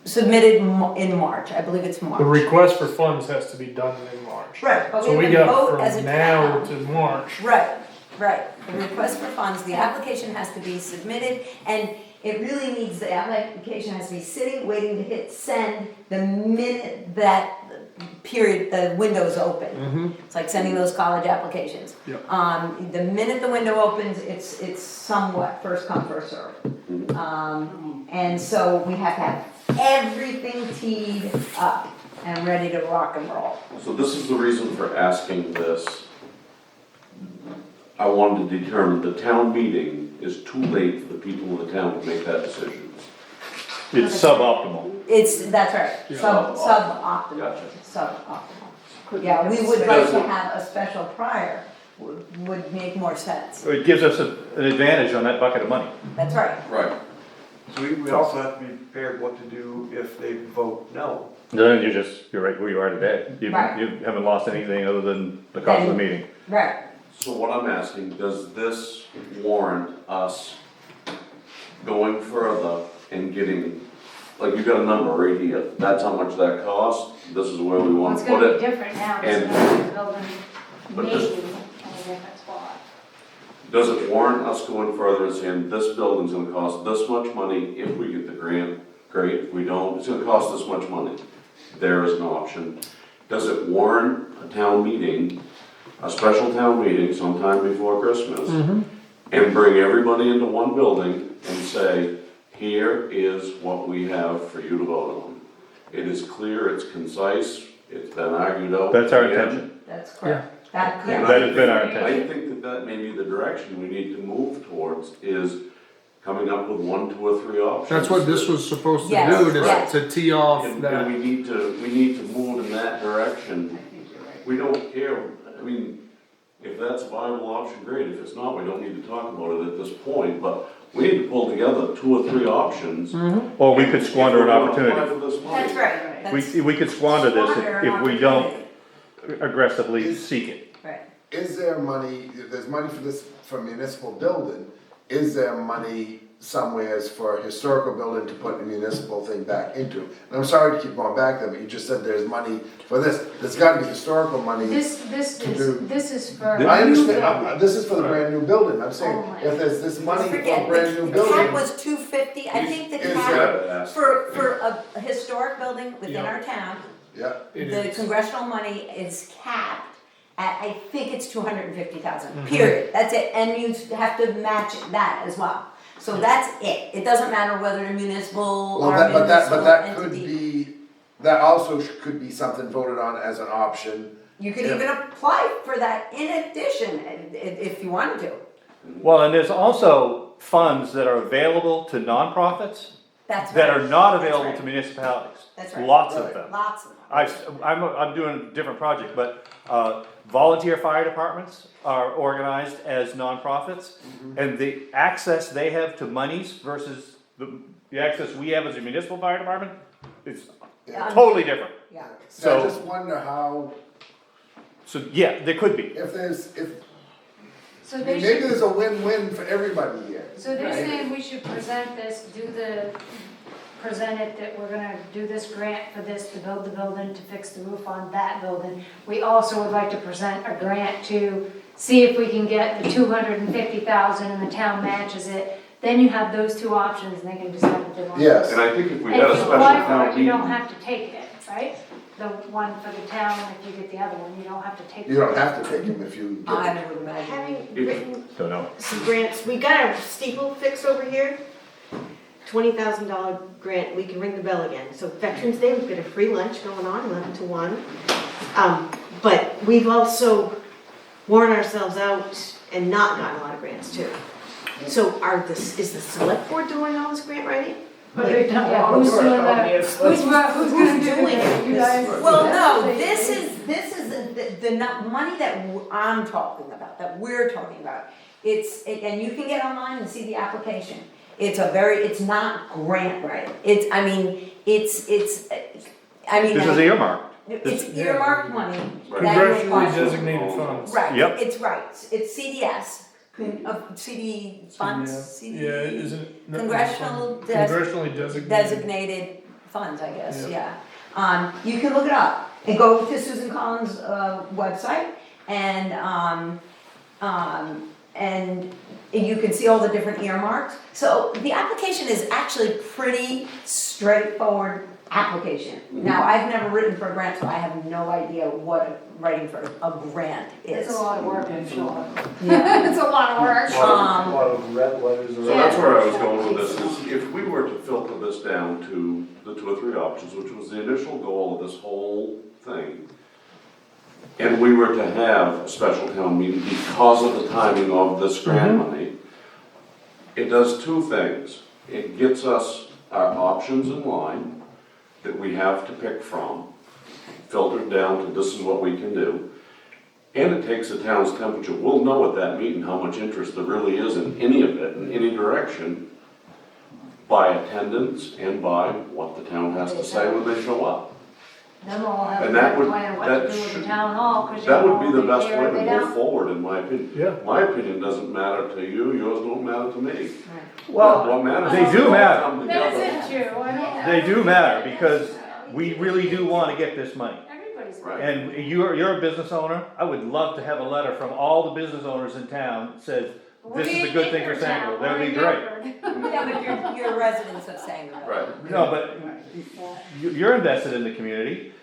submitted in March, I believe it's March. The request for funds has to be done in March. Right, but So we we have to got vote as a from now town. to March. Right. The request for funds, the application has to be submitted, and it really needs, the application has to be sitting, waiting to hit send the minute that period, the window's open. It's like sending those college applications. Yep. The minute the window opens, it's somewhat first come, first served. And so we have to have everything teed up and ready to rock and roll. So this is the reason for asking this. I wanted to determine the town meeting is too late for the people in the town to make that decision. It's suboptimal. That's right, suboptimal, Gotcha. suboptimal. Yeah, we would like to have a special prior, would make more sense. It gives us an advantage on that bucket of money. That's right. Right. so we also have to be prepared what to do if they vote no. Then you're right where you are today. You Right. haven't lost anything other than the cost of the meeting. Right. So what I'm asking, does this warrant us going further and getting, like you've got a number right here, that's how much that costs, this is where we Well, want it's to put gonna be it. different now, And- it's gonna be building But maybe this- in a different spot. Does it warrant us going further and saying, this building's gonna cost this much money if we get the grant? Great, if we don't, it's gonna cost this much money. There is an option. Does it warrant a town meeting, a special town meeting sometime before Christmas? And bring everybody into one building and say, here is what we have for you to vote on. It is clear, it's concise, it's been argued out. That's our again. intention. That's correct. That could. And That has been our I intention. think that may be the direction we need to move towards, is coming up with 1, 2, or 3 options. That's what this was supposed to Yes, do, yes. to tee off And that. we need to move in that direction. We don't care, I mean, if that's a viable option, great, if it's not, we don't need to talk about it at this point, but we need to pull together 2 or 3 options. Or we could squander an If we're gonna apply opportunity. for this money. That's right. That's- We could squander this Squander an if we don't opportunity. aggressively seek it. Right. Is there money, there's money for this, for municipal building, is there money somewheres for a historical building to put a municipal thing back into? And I'm sorry to keep going back there, but you just said there's money for this, there's gotta be historical money. This is for. I understand, this is for the brand new building, I'm saying, Oh my. if there's this money for a Forget, brand new the building. cap was $250, I think the Is cap, there- for a historic building within Yeah. our town, Yeah, It the is. congressional money is capped at, I think it's 250,000, period, that's it, and you have to match that as well. So that's it, it doesn't matter whether a municipal well, or that, municipal but that could entity. be, that also could be something voted on as an option. You could Yeah. even apply for that in addition, if you wanted to, Well, and there's also funds that are available to nonprofits that's right. that are not That's available right. to municipalities. That's right. Lots of Right. them. Lots of them. I'm doing a different project, but volunteer fire departments are organized as nonprofits, and the access they have to monies versus the access we have as a municipal fire department is Yeah. totally different. Yeah. So I So- just wonder how, So, yeah, there could be. if there's, if, So they maybe should, there's a win-win for everybody here. so they're saying we should present this, do the present it that we're gonna do this grant for this, to build the building, to fix the roof on that building. We also would like to present a grant to see if we can get the 250,000 and the town matches it. Then you have those two options and they can decide what they want. Yes. And I think if we And had a if you special apply for town it, you don't meeting, have to take it, right? The one for the town, if you get the other one, you don't have to take it. You don't have to take them if you get I them. would imagine. Having written Don't know. some grants, we got our steeple fixed over here, $20,000 grant, we can ring the bell again. So Veterans Day, we've got a free lunch going on, 11 to 1. But we've also worn ourselves out and not gotten a lot of grants too. So is the select board doing all this grant writing? Yeah, who's doing that? Who's gonna do doing it? You guys? Well, no, this is the money that I'm talking about, that we're talking about. And you can get online and see the application. It's not grant writing. This is earmarked. It's earmarked money. Right. that you're Congressionally applying. designated funds. Right, Yep. it's right, it's CDS, CD funds, CD. Yeah, isn't it? Congressionally Congressionally designated funds, I guess, Yeah. yeah. You can look it up and go to Susan Collins' website and you can see all the different earmarks. So the application is actually pretty straightforward application. Now, I've never written for a grant, so I have no idea what writing for a grant is. It's a lot of work, I'm sure. Yeah. It's a lot of work. A lot of red letters. so that's where I was going with this, is if we were to filter this down to the 2 or 3 options, which was the initial goal of this whole thing, and we were to have a special town meeting because of the timing of this grant money, it does 2 things. It gets us our options in line that we have to pick from, filtered down to this is what we can do. And it takes the town's temperature. We'll know at that meeting how much interest there really is in any of it, in any direction, by attendance and by what the town has to say when they show up. Then we'll have And a that would- plan what that to do with should- the town hall, cause you That would be won't the take best care way of to it move now. forward, in my opinion. Yeah. My opinion doesn't matter to you, yours don't matter to me. Well, What matters they is do we all matter. come That's together. it, Drew, I know. They do matter because we really do want to get this money. Everybody's. Right. And you're a business owner, I would love to have a letter from all the business owners in town that says, this is a good thing for Sangerville, that would be great. Yeah, but you're residents of Sangerville. Right. No, but you're invested in the community.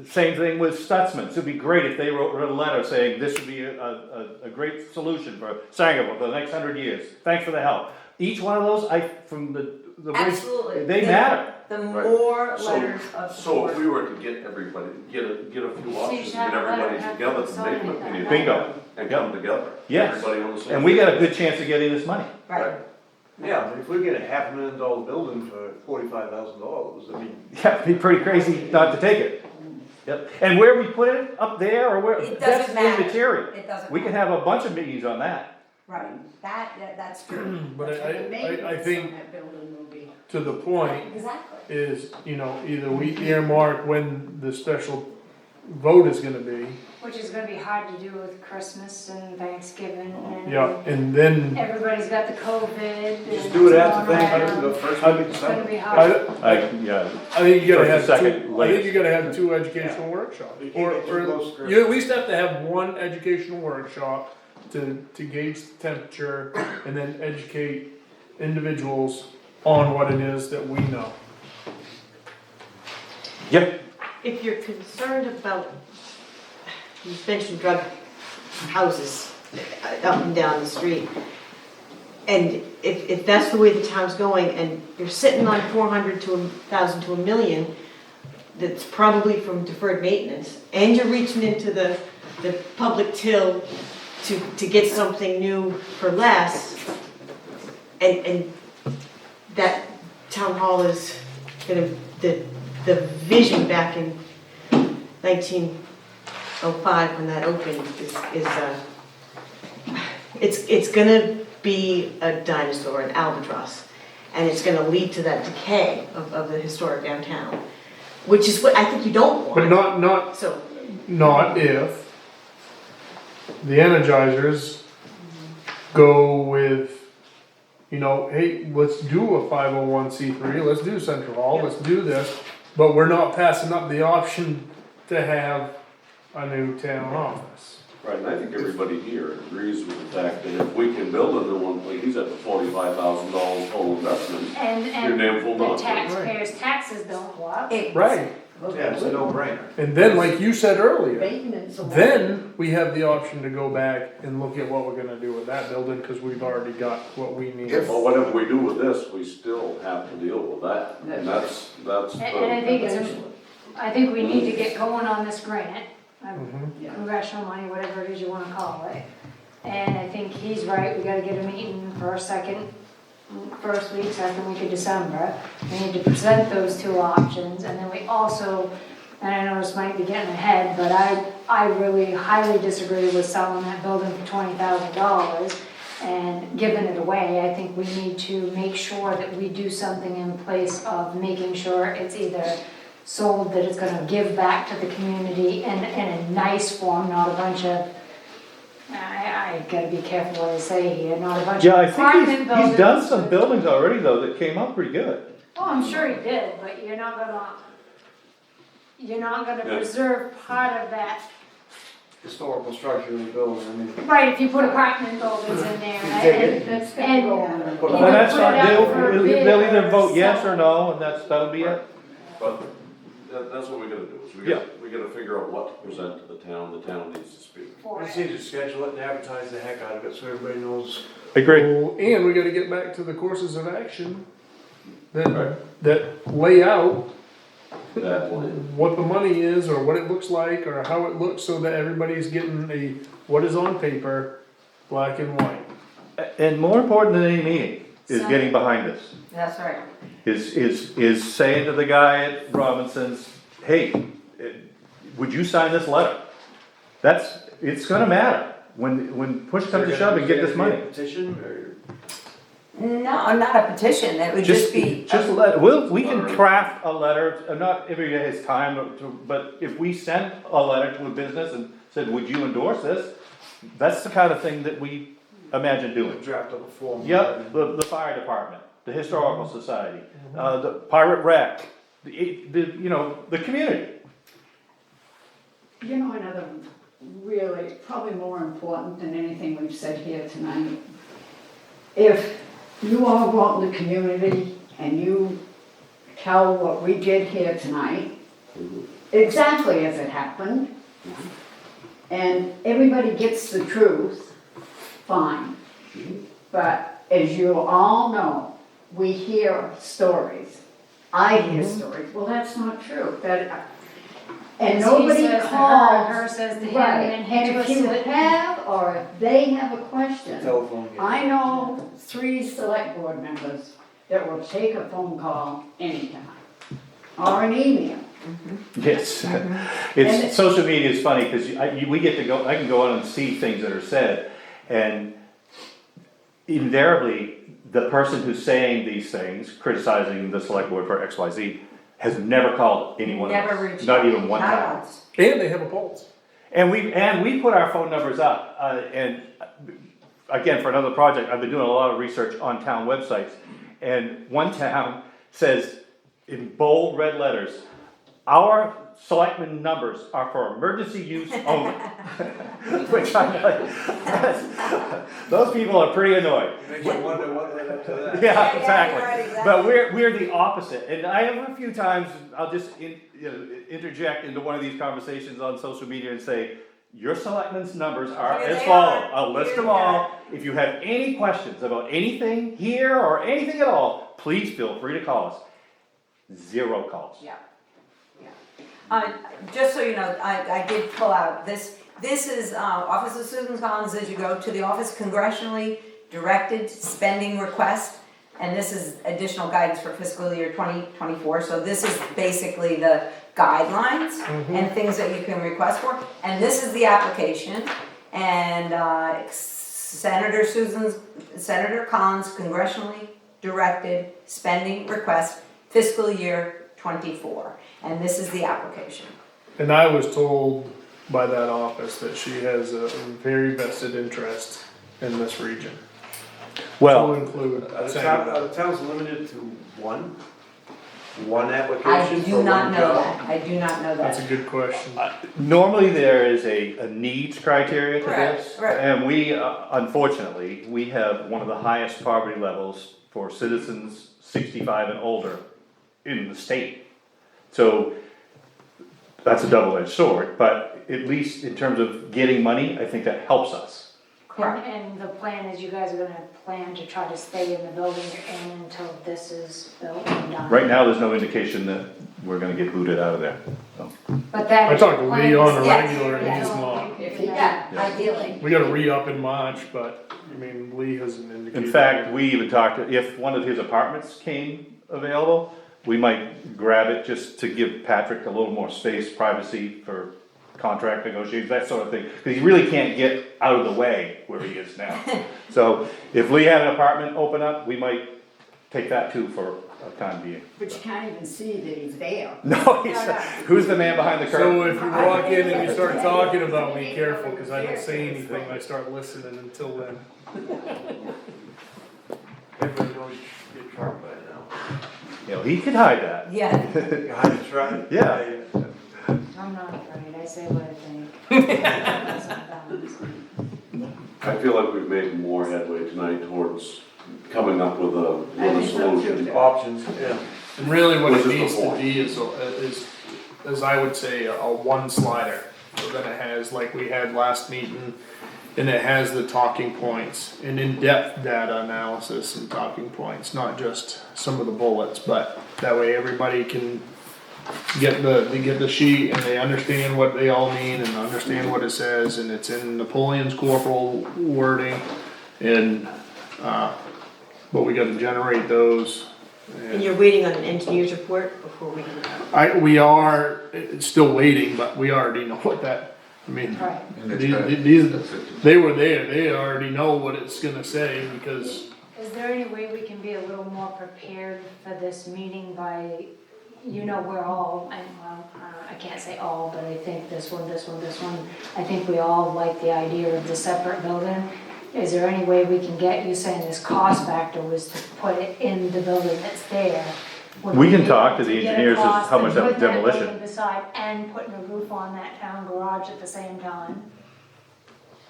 Same thing with Stutzman. It'd be great if they wrote a letter saying this would be a great solution for Sangerville for the next 100 years. Thanks for the help. Each one of those, from the Absolutely. they matter. The Right. more So- letters of So support. if we were to get everybody, get a few options, should and have get a letter, everybody have together to to make an sign it. opinion. Bingo. And come together. Yes. Everybody on the same. And we got a page. good chance of getting this money. Right. Yeah, but if we get a $500,000 building for $45,000, I mean, Yeah, it'd be pretty crazy not to take it. Yep. And where we put it, up there or where, It that's doesn't matter. immaterial. It doesn't We can matter. have a bunch of meetings on that. Right, that's true. But The I maintenance think on that building will be. to the point Exactly. is, either we earmark when the special vote is gonna be, Which is gonna be hard to do with Christmas and Thanksgiving and. yeah, and then, Everybody's got the COVID. just and do it it's after going Thanksgiving, around. the first week of It's gonna December. be I, hard. Yeah. I think you gotta First have or second, two, I latest. think you gotta have 2 educational workshops. You can't get too close to You at least have to have 1 educational workshop to gauge the temperature and then educate individuals on what it is that we know. Yep. If you're concerned about, you mentioned drug houses up and down the street, and if that's the way the town's going, and you're sitting on 400 to 1,000 to 1,000,000, that's probably from deferred maintenance, and you're reaching into the public till to get something new for less, and that town hall is gonna, the vision back in 1905 when that opened it's gonna be a dinosaur, an albatross, and it's gonna lead to that decay of the historic downtown, which is what I think you don't want. But not So, if the Energizers go with you know, hey, let's do a 501c3, let's do Central Hall, let's do this, but we're not passing up the option to have a new town office. Right, and I think everybody here agrees with the fact that if we can build a new one, like he's at the $45,000 total investment. You're damn fool And the not. taxpayers' taxes don't go up. Right, Yeah, it's a no-brainer. and then like you said earlier, Maintenance. of- then we have the option to go back and look at what we're gonna do with that building, cause we've already got what we need. If- Well, whatever we do with this, we still have to deal with that, and that's And I think I think we need to get going on this grant, Mhm. congressional money, whatever it is you wanna call it. And I think he's right, we gotta get a meeting first week, second week of December. We need to present those two options, and then we also, and I know this might be getting ahead, but I really highly disagree with selling that building for $20,000 and giving it away. I think we need to make sure that we do something in place of making sure it's either sold, that it's gonna give back to the community in a nice form, not a bunch of, I gotta be careful what I say here, not a bunch Yeah, I of think apartment buildings. he's done some buildings already though that came up pretty good. Oh, I'm sure he did, but you're not gonna Yeah. preserve part of that. Historical structure of the building, I mean. Right, if you put apartment buildings in there, and That's and gonna go you on. Put Well, that's put it not, out for they'll bid either or vote yes sell. or no, and that'll be it. But that's what we gotta do, is we gotta figure out what to present to the town needs to speak. for We it. just need to schedule it and advertise the heck out of it so everybody knows. Agree. Well, and we gotta get back to the courses of action that lay out That one. what the money is, or what it looks like, or how it looks, so that everybody's getting what is on paper, black and white. And more important than any meeting is So- getting behind this. That's right. Is saying to the guy at Robinson's, hey, would you sign this letter? It's gonna matter when push comes to shove and get this money. Petition or? No, not a petition, it would just be. We can craft a letter, not every day has time, but if we sent a letter to a business and said, would you endorse this? That's the kind of thing that we imagine doing. Draft up a form. Yep, the fire department, the historical society, the pirate rec, the community. You know, another really, probably more important than anything we've said here tonight. If you all go out in the community and you tell what we did here tonight, exactly as it happened, and everybody gets the truth, fine. But as you all know, we hear stories. I hear stories, well, that's not true, and He nobody says to calls. her says to him, Right, and he and if twists you it. have, or if they have a question, Telephone. I know 3 select board members that will take a phone call anytime, or an email. Yes, And- social media is funny, because we get to go, I can go on and see things that are said, and invariably, the person who's saying these things, criticizing the select board for XYZ, has never called anyone Never else, reached not out. even one Not time. once. And they have a pulse. And we put our phone numbers up, and again, for another project, I've been doing a lot of research on town websites, and one town says in bold red letters, our selectmen numbers are for emergency use only. Which I'm like, those people are pretty annoyed. Makes you wonder what led up to that. Yeah, Yeah, exactly. you're right, exactly. But we're the opposite, and I have a few times, I'll just interject into one of these conversations on social media and say, your selectmen's numbers are Here as they follows. are. I'll list Here them they all. If you have any questions about anything here or anything at all, please feel free to call us. 0 calls. Yeah, yeah. Just so you know, I did pull out, this is, Office of Susan Collins, as you go to the office, congressionally directed spending request, and this is additional guidance for fiscal year 2024, so this is basically the guidelines and things that you can request for, and this is the application, and Senator Collins congressionally directed spending request fiscal year 24, and this is the application. And I was told by that office that she has a very vested interest in this region. to Well, include. Are the towns limited to one I application for do one not know job? that, I do not know That's a that. good question. normally there is a needs criteria to Right, this. right. And we, unfortunately, we have one of the highest poverty levels for citizens 65 and older in the state. So that's a double-edged sword, but at least in terms of getting money, I think that helps us. And the plan is you guys are gonna plan to try to stay in the building you're in until this is built and done. Right now, there's no indication that we're gonna get booted out of there. So, But that. I talked to Lee on a Yes. regular and he's Yeah. not. Yeah, ideally. We gotta re-up in March, but, I mean, Lee hasn't indicated. in fact, we even talked, if one of his apartments came available, we might grab it just to give Patrick a little more space, privacy for contract negotiations, that sort of thing, because he really can't get out of the way where he is now. So if Lee had an apartment open up, we might take that too for a time being. But you can't even see that he's there. No, who's the man behind the curtain? So if you walk in and you start talking about me, careful, cause I don't say anything, I start listening until then. Everybody knows you get sharp by now. You know, he could hide that. Yeah, You had to try. Yeah. I'm not afraid, I say what I think. I feel like we've made more headway tonight towards coming up with a solution. Options, yeah. And really what Which it is the needs to point. be is I would say, a one slider. So then it has, like we had last meeting, and it has the talking points, and in-depth data analysis and talking points, not just some of the bullets, but that way everybody can get the sheet and they understand what they all mean and understand what it says, and it's in Napoleon's corporal wording, and, but we gotta generate those. And you're waiting on an engineer's report before we can. We are still waiting, but we already know what that, I mean, Right. And it's they were there, they already know what it's gonna say, because, Is there any way we can be a little more prepared for this meeting by, you know, we're all, and well, I can't say all, but I think this one, I think we all like the idea of the separate building. Is there any way we can get, you saying this cost factor was to put it in the building that's there? Would We can be talk able to the get a engineers as cost how much of that was putting demolition. building beside and putting a roof on that town garage at the same time?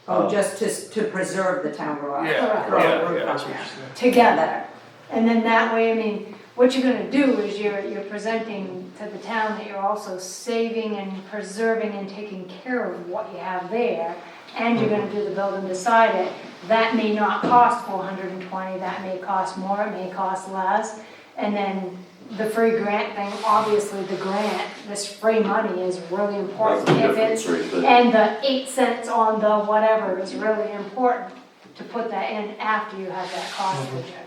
oh, just to preserve the town garage. Correct. Throw a yeah, roof yeah, on that's what there. you're saying. Together. And then that way, I mean, what you're gonna do is you're presenting to the town that you're also saving and preserving and taking care of what you have there, and you're gonna do the building beside it. That may not cost $420, that may cost more, it may cost less. And then the free grant thing, obviously the grant, this free money is really important. That's the If it's- difference right there. And the 8 cents on the whatever is really important to put that in after you have that cost projection.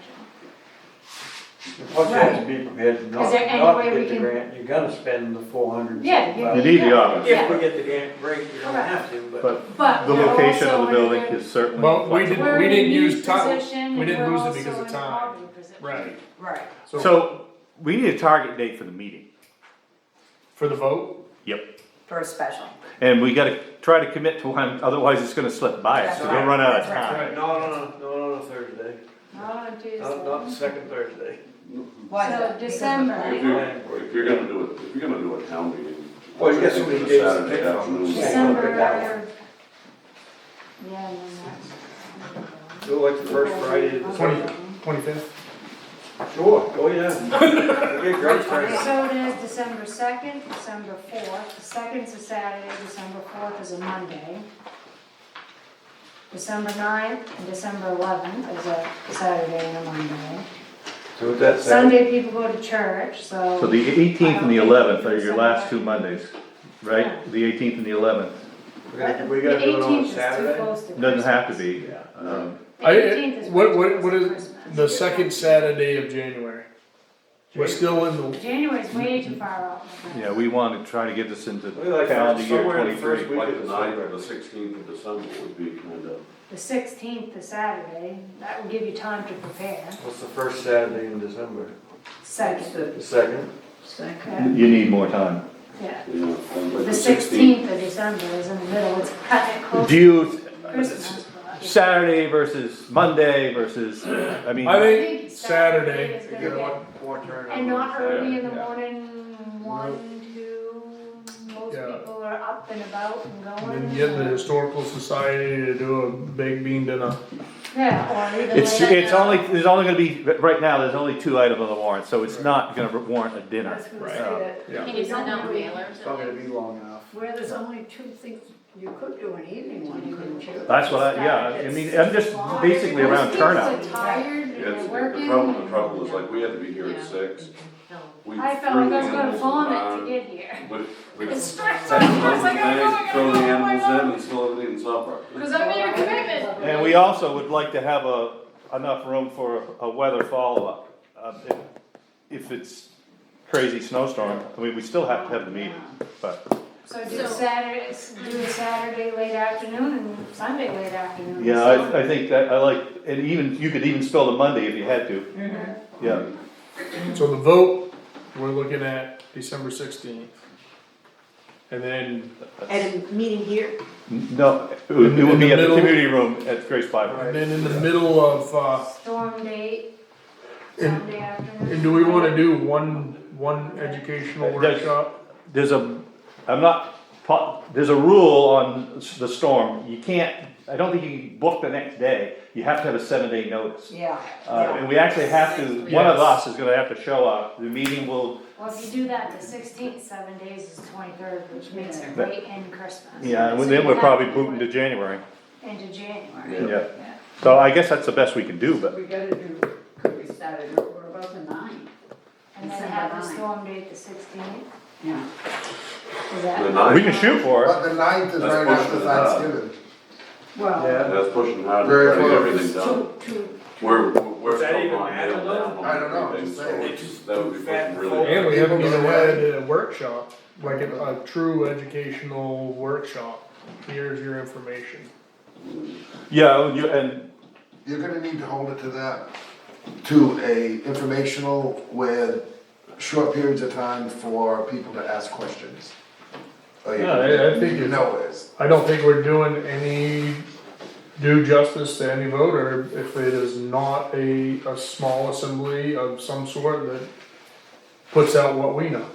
Plus you have to be prepared not Is there any to way we get the can- grant, you're gonna spend the 400. Yeah, You need the office, If we get the grant, you don't have to, but. But the we're location also of the building in a- is certainly Well, we flexible. we're in a didn't use neat time, position, we didn't and we're lose it also because of in a time, poverty position. right, Right. So, we need a target date for the meeting. for the vote, Yep. For a special. And we gotta try to commit to one, otherwise it's gonna slip by us, That's we'll right. run out of That's right. time. No, Thursday, Not on Tuesday. not the second Thursday. Why is So that? Because of December. the- If you're gonna do a town meeting. Well, you got I think so many it's days to Saturday pick from. afternoon. December, Pick that one. yeah, and then that's. Do it like the first Friday of December. 25th. Sure, oh yeah. It'll be a great Friday. So it is December 2nd, December 4th, the 2nd's a Saturday, December 4th is a Monday. December 9th and December 11th is a Saturday and a Monday. Do it that Saturday. Sunday people go to church, so. So the 18th and the 11th are your last two Mondays, right? The 18th and the 11th. We gotta do it on a The 18th is too Saturday. close to Doesn't have to Christmas. be. The 18th is way too What close to is, Christmas. the second Saturday of January? We're still in the, January's way too far out. Yeah, we want to try to get this into We like calendar year somewhere in the first 23. week Like of the 9th or December. the 16th of December would be kind of. The 16th is Saturday, that will give you time to prepare. What's the first Saturday in December? Second, The second? second, You need more time. yeah. You know, and like The 16th of December is in the middle, it's cutting it close Do you, to Christmas, but. Saturday versus Monday versus, I mean. I think Saturday. is You gonna get be- more turnout. And not early in the Yeah. morning, 1, 2, most Yeah. people are up and about and going. And then get the historical society to do a baked bean dinner. Yeah, or even It's later. only, there's only gonna be, right now, there's only 2 items on the warrant, so it's not gonna warrant a dinner. I was gonna Right. say that. Yeah. Can you send out mailers? It's not gonna be long enough. Where there's only 2 things, you could do an evening one, couldn't you? That's what I mean, I'm just basically around turnout. Most people are tired and It's, they're the working. trouble is like, we had to be here at Yeah. 6. We I felt threw like the I was gonna animals vomit around. to get here. We It's stressful, set I those was like, I things, gotta throw go, the oh my animals God. in and still haven't eaten supper. Cause I made a commitment. And we also would like to have enough room for a weather follow-up. If it's crazy snowstorm, I mean, we still have to have the meeting, but. So do So- Saturday late afternoon and Sunday late afternoon. Yeah, So- I think that, and even, you could even spill the Monday if you had to, yeah. So the vote, we're looking at December 16th. And then, At a meeting here, No, it would In be the at the middle- community room at Grace Bible. and then in the middle of, Storm date, and, Sunday afternoon. and do we wanna do one educational There's- workshop? There's there's a rule on the storm, you can't, I don't think you can book the next day, you have to have a 7-day notice. Yeah, And we actually have to, one of us is gonna have to show up, the meeting will, Well, if you do that, the 16th, 7 days is 23rd, which makes it But- right in Christmas. yeah, and So then you we're have probably to do booting it to January. Into January. Yeah. Yeah. So I guess that's the best we can do, but, We gotta do, could we start it, what about the 9th? And then December have the 9th. storm date the 16th. Yeah. Is that? The 9th? we can shoot for it. But the 9th is That's right pushing after it out. Thanksgiving. Well, Yeah. That's pushing hard to Very try to get close. everything done. two, We're Does that still even not matter, nailed though? down on I don't know, everything, just so saying. it's- that would be pushing really Fat And we haven't People even that had a workshop, like a true educational workshop. Here's your information. Yeah, and You're gonna need to hold it to that, to a informational with short periods of time for people to ask questions. Oh, Yeah, I think You it's- know it is. I don't think we're doing any due justice to any voter if it is not a small assembly of some sort that puts out what we know.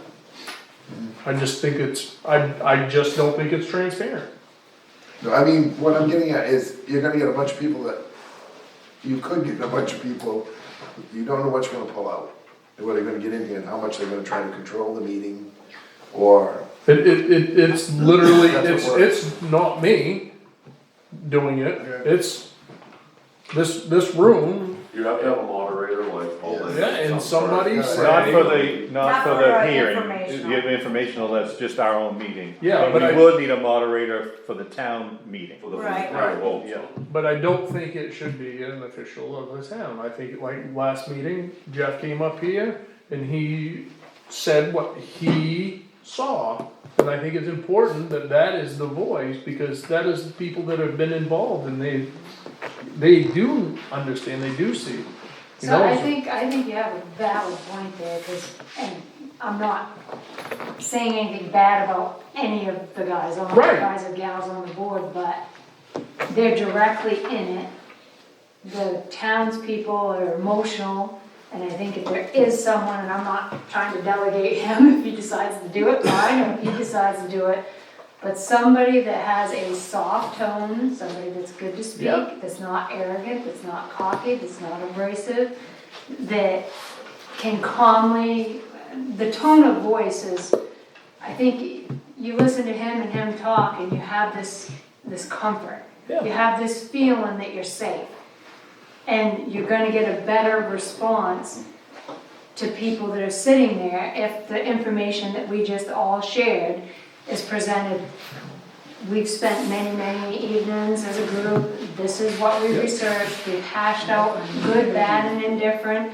I just think I just don't think it's transparent. No, I mean, what I'm getting at is, you're gonna get a bunch of people that, you could get a bunch of people, you don't know what you're gonna pull out. And what they're gonna get in here and how much they're gonna try to control the meeting, or, It's literally, That's what it's not me doing it, it's this room, You have to have a moderator like Paul. Yeah. did. yeah, and somebody Yeah. say. not for the hearing, informational. the informational, that's just our own meeting. Yeah, but We I- would need a moderator for the town meeting. For the Right. vote, Yeah. But I don't think it should be an official of the town. I think like last meeting, Jeff came up here and he said what he saw. And I think it's important that that is the voice, because that is the people that have been involved and they do understand, they do see. You So know? I think you have a valid point there, and I'm not saying anything bad about any of the guys on, Right. guys or gals on the board, but they're directly in it. The townspeople are emotional, and I think if there is someone, and I'm not trying to delegate him, if he decides to do it, fine, or if he decides to do it, but somebody that has a soft tone, somebody that's good to speak, Yep. that's not arrogant, that's not cocky, that's not abrasive, that can calmly, the tone of voice is, I think you listen to him and him talk and you have this comfort. Yeah. You have this feeling that you're safe. And you're gonna get a better response to people that are sitting there if the information that we just all shared is presented. We've spent many, many evenings as a group, this is what we researched, we've hashed out good, bad, and indifferent.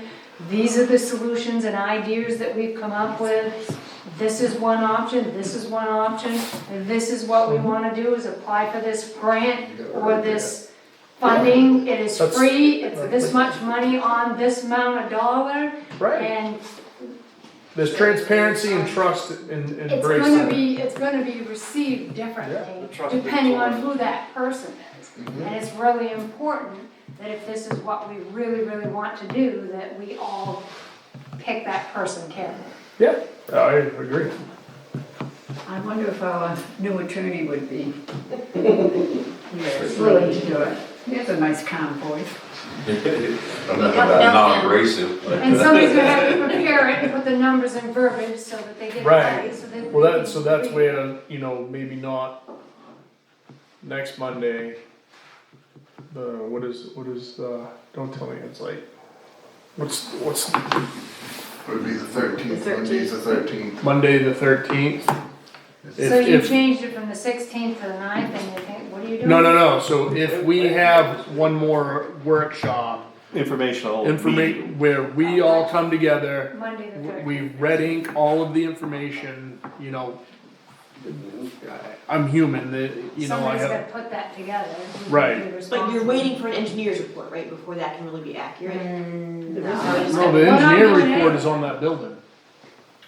These are the solutions and ideas that we've come up with. This is one option, this is one option, and this is what we wanna do, is apply for this grant or this funding. It is That's- free, it's this much money on this amount of dollar, Right. and There's transparency and trust and it's embrace gonna that. be, it's gonna be received differently, The trust is depending on important. who that person is. And it's really important that if this is what we really, really want to do, that we all pick that person carefully. Yeah, I agree. I wonder if our new attorney would be willing to do it. He has a nice calm voice. I'm non-abrasive. And somebody's gonna have to prepare it and put the numbers and verbiage so that they get it Right. right, so that. Well, we that's, so can that's read. where, you know, maybe not next Monday. What is, don't tell me, it's like, what's, Would be the 13th, Monday's the 13th. Monday the 13th? So you changed it from the 16th to the 9th, and you think, what are you doing? No, so if we have one more workshop, Informational. meeting. information, where we all come together, Monday the 13th. we red ink all of the information, you know, I'm human, you know, I Somebody's gotta have, put that together. Who's Right. gonna be But responsible? you're waiting for an engineer's report, right, before that can really be accurate? no, the engineer report is on that building.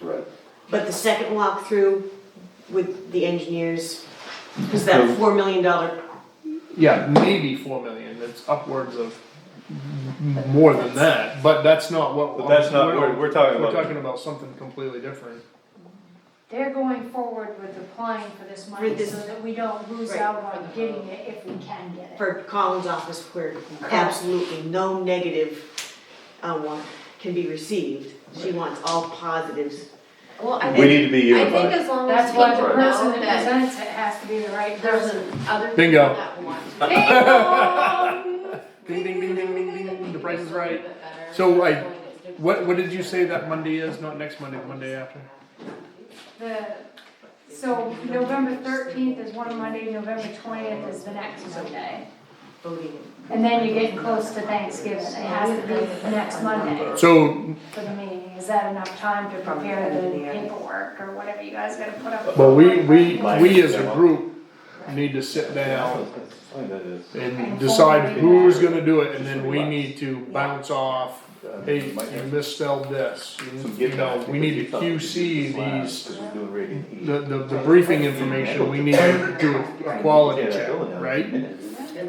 Right. But the second walkthrough with the engineers, because that $4 million, Yeah, maybe 4 million, it's upwards of more than that, but that's not what. But that's not, we're talking We're about. talking about something completely different. They're going forward with applying for this money For this- so that we don't lose Right. out on getting it if we can get it. for Colin's office, where absolutely no negative can be received. She wants all positives. Well, I We think, need to be I think unified. as long as That's why the people person know that that presents it has to be the right there's person. other people Bingo. that want. Bing bong! Ding, ding, ding, ding, ding, ding, the price is right. Bit better. So, like, Feeling it's different. What did you say that Monday is, not next Monday, the Monday after? So November 13th is one Monday, November 20th is the next Monday. Voting. And then you're getting close to Thanksgiving, it has to be next Monday So, for the meeting. Is that enough time to prepare the paperwork or whatever you guys gotta put up? well, we as a group need to sit down and decide who's gonna do it, and then we need to bounce off, hey, you misspelled this. You know, we need to QC these, the briefing information, we need to do a quality check, right? And then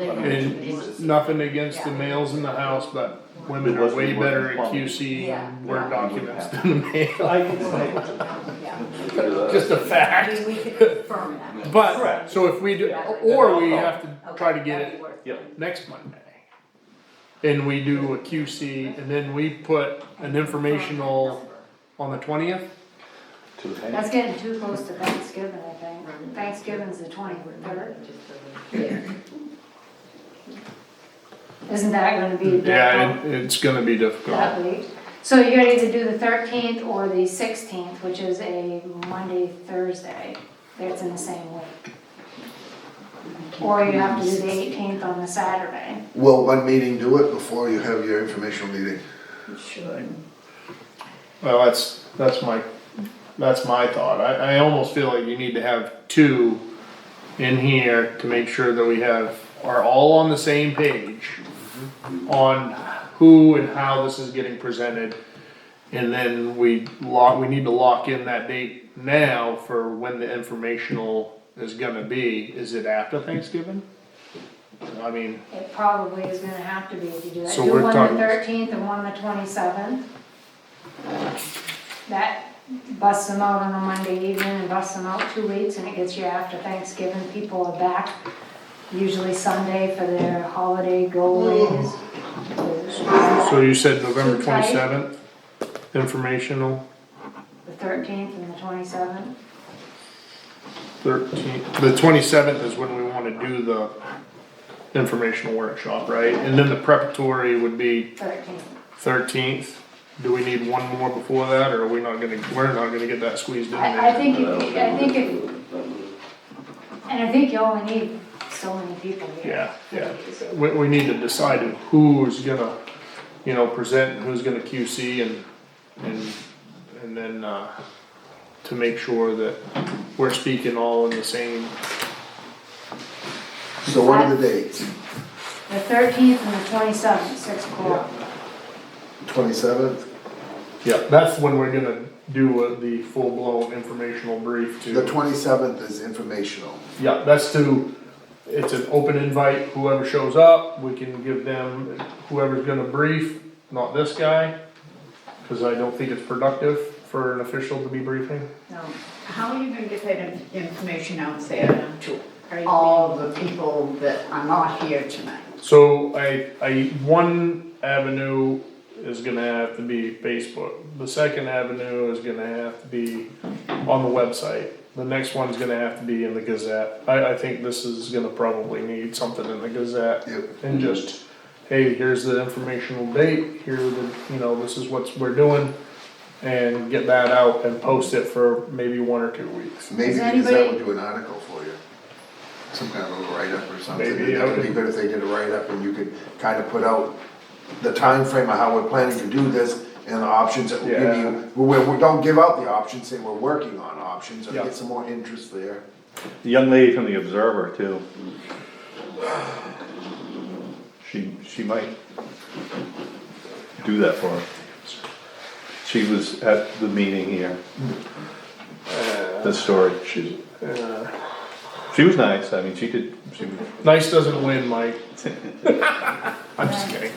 And nothing against the males in the house, but women are way better at QC Word documents than the males. Just a fact. We could confirm that. But, so if we do, or we have to try to get That'd it be worth Yep. next Monday. And we do a QC, and then we put an informational on the 20th? That's getting too close to Thanksgiving, I think. Thanksgiving's the 23rd. Isn't that gonna be difficult? Yeah, it's gonna be difficult. That week. So you gotta either do the 13th or the 16th, which is a Monday, Thursday. That's in the same week. Or you have to do the 18th on the Saturday. Will one meeting do it before you have your informational meeting? Should. Well, that's my thought. I almost feel like you need to have two in here to make sure that we are all on the same page on who and how this is getting presented. And then we need to lock in that date now for when the informational is gonna be. Is it after Thanksgiving? I mean, It probably is gonna have to be if you do that. So Do we're one talking- the 13th and one the 27th. That busts them out on a Monday evening and busts them out 2 weeks, and it gets you after Thanksgiving. People are back, usually Sunday for their holiday go-aways. so you said November Too tight. 27th, informational, The 13th and the 27th. 13th, the 27th is when we wanna do the informational workshop, right? And then the preparatory would be 13th. 13th. Do we need one more before that, or we're not gonna get that squeezed in I there? think and I think you only need so many people here. Yeah. We need to decide who's gonna, present and who's gonna QC and then, to make sure that we're speaking all in the same. So what are the dates? The 13th and the 27th, 6 o'clock. 27th? Yeah, that's when we're gonna do the full-blown informational brief The to, 27th is informational. yeah, that's to it's an open invite, whoever shows up, we can give them, whoever's gonna brief, not this guy, cause I don't think it's productive for an official to be briefing. Now, how are you gonna get that information out there to all the people that are not here tonight? So one avenue is gonna have to be Facebook. The second avenue is gonna have to be on the website. The next one's gonna have to be in the Gazette. I think this is gonna probably need something in the Gazette. Yep. And just, hey, here's the informational date, here are the, this is what we're doing. And get that out and post it for maybe 1 or 2 weeks. Maybe Does the anybody- Gazette would do an article for you. Some kind of little write-up or something. Maybe, That would be good if they did a write-up and you could kind of put out the time frame of how we're planning to do this and the options that we'll give you. We don't give out the options, say we're working on options, and Yeah. get some more interest there. The young lady from the Observer too. She might do that for us. She was at the meeting here. The story. She was nice, I mean, she was. Nice doesn't win, Mike. I'm just kidding.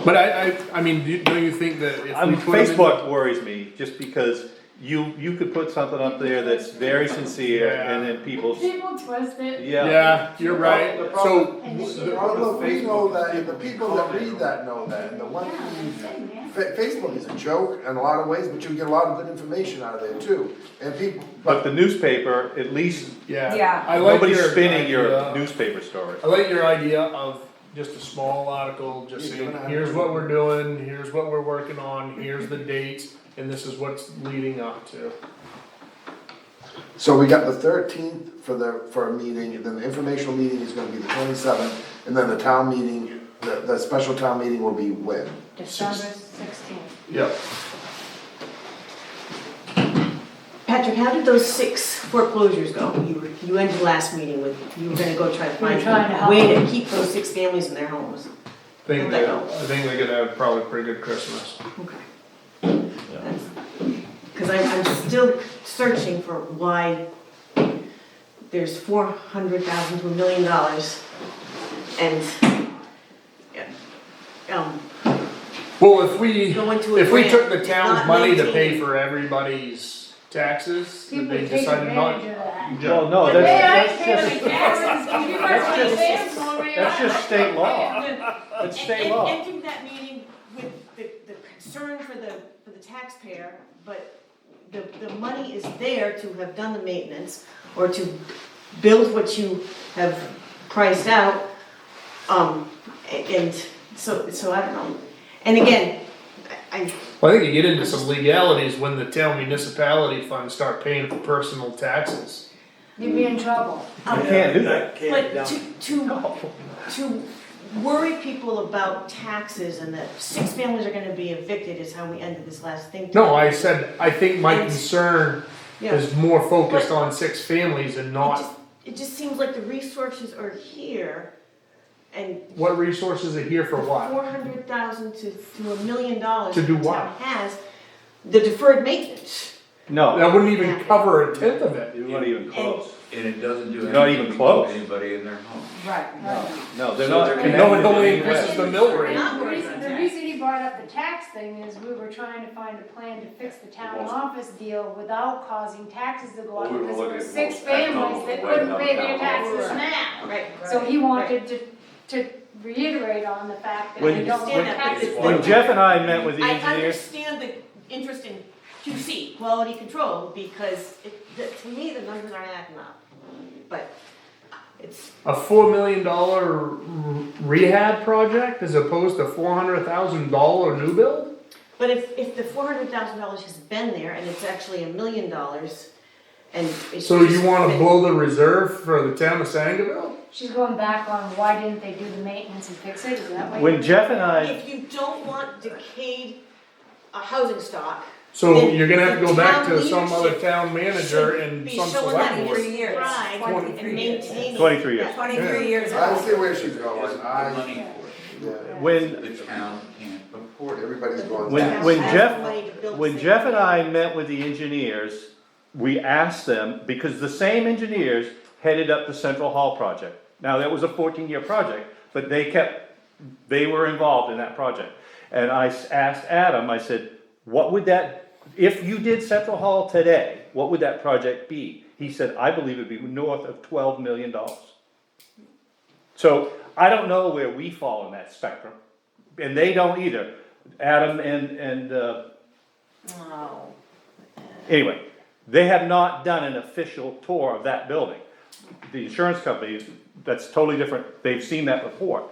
But I mean, don't you think that if we put them in- Facebook worries me, just because you could put something up there that's very sincere, and then people, People twist it. Yeah, you're right. So, Look, we know that, and the people that read that know that, and the one, Facebook is a joke in a lot of ways, but you get a lot of good information out of there too. And people, but the newspaper, at least, yeah. Yeah. I like nobody's your spinning your idea. newspaper story. I like your idea of just a small article, just saying, here's what we're doing, here's what we're working on, here's the dates, and this is what's leading up to. so we got the 13th for a meeting, and then the informational meeting is gonna be the 27th, and then the town meeting, the special town meeting will be when? December 16th. Yep. Patrick, how did those 6 foreclosures go? You ended last meeting with, you were gonna go try to find trying to a help way them. to keep those 6 families in their homes. I think they're gonna have probably a pretty good Christmas. Okay. Because I'm still searching for why there's $400,000 to $1 million and, Well, if we Going to a took grant the and town's not money to pay maintaining. for everybody's taxes, and People they take decided not. advantage of that. Well, no, But they that's ain't paying just, the taxes, you guys ain't paying for me. that's just state law. It's state law. Ending that meeting with the concern for the taxpayer, but the money is there to have done the maintenance or to build what you have priced out. And so I don't know. And again, Well, I think you get into some legalities when the town municipality funds start paying for personal taxes. You'd be in trouble. You can't do that. but to worry people about taxes and that 6 families are gonna be evicted is how we ended this last thing. No, I said, I think my And- concern Yeah. is more focused But- on 6 families and not, It just seems like the resources are here and what resources are here for what? $400,000 to $1 million. To do the what? town has the deferred maintenance. No, That wouldn't even cover a tenth of it. you're not even close. And it doesn't do Not even anything to close. anybody in their home. Right. No, they're So not they're connected. No, it in only any increases way. the mill rate. The reason he brought up the tax thing is we were trying to find a plan to fix the town office deal without causing taxes to go up, We were because there looking were at 6 most families that economical couldn't way pay down their town. taxes now. Right. So he wanted to reiterate on the fact that When- we don't when- want taxes. When Jeff and I met with the I engineers, understand the interest in QC, quality control, because to me, the numbers aren't adding up. But it's, A $4 million rehab project as opposed to $400,000 new build? but if the $400,000 has been there and it's actually $1 million and it's. So you just wanna been- blow the reserve for the town of Sangerville? She's going back on why didn't they do the maintenance and fix it, is that why? when Jeff and I, If you don't want decayed housing stock. So then you're gonna have to go the back town to some other leadership town manager should and be some showing select that board. years. pride 23 and years. maintaining. 23 years. that. 23 years I old. see where she's going, There's money for it. yeah, when, The town can't afford it. everybody's going. When- back. when Has Jeff- money to build when things. Jeff and I met with the engineers, we asked them, because the same engineers headed up the Central Hall project. Now, that was a 14-year project, but they were involved in that project. And I asked Adam, I said, what would that, if you did Central Hall today, what would that project be? He said, I believe it'd be north of $12 million. So I don't know where we fall in that spectrum, and they don't either. Adam and Oh. anyway, they have not done an official tour of that building. The insurance company, that's totally different, they've seen that before.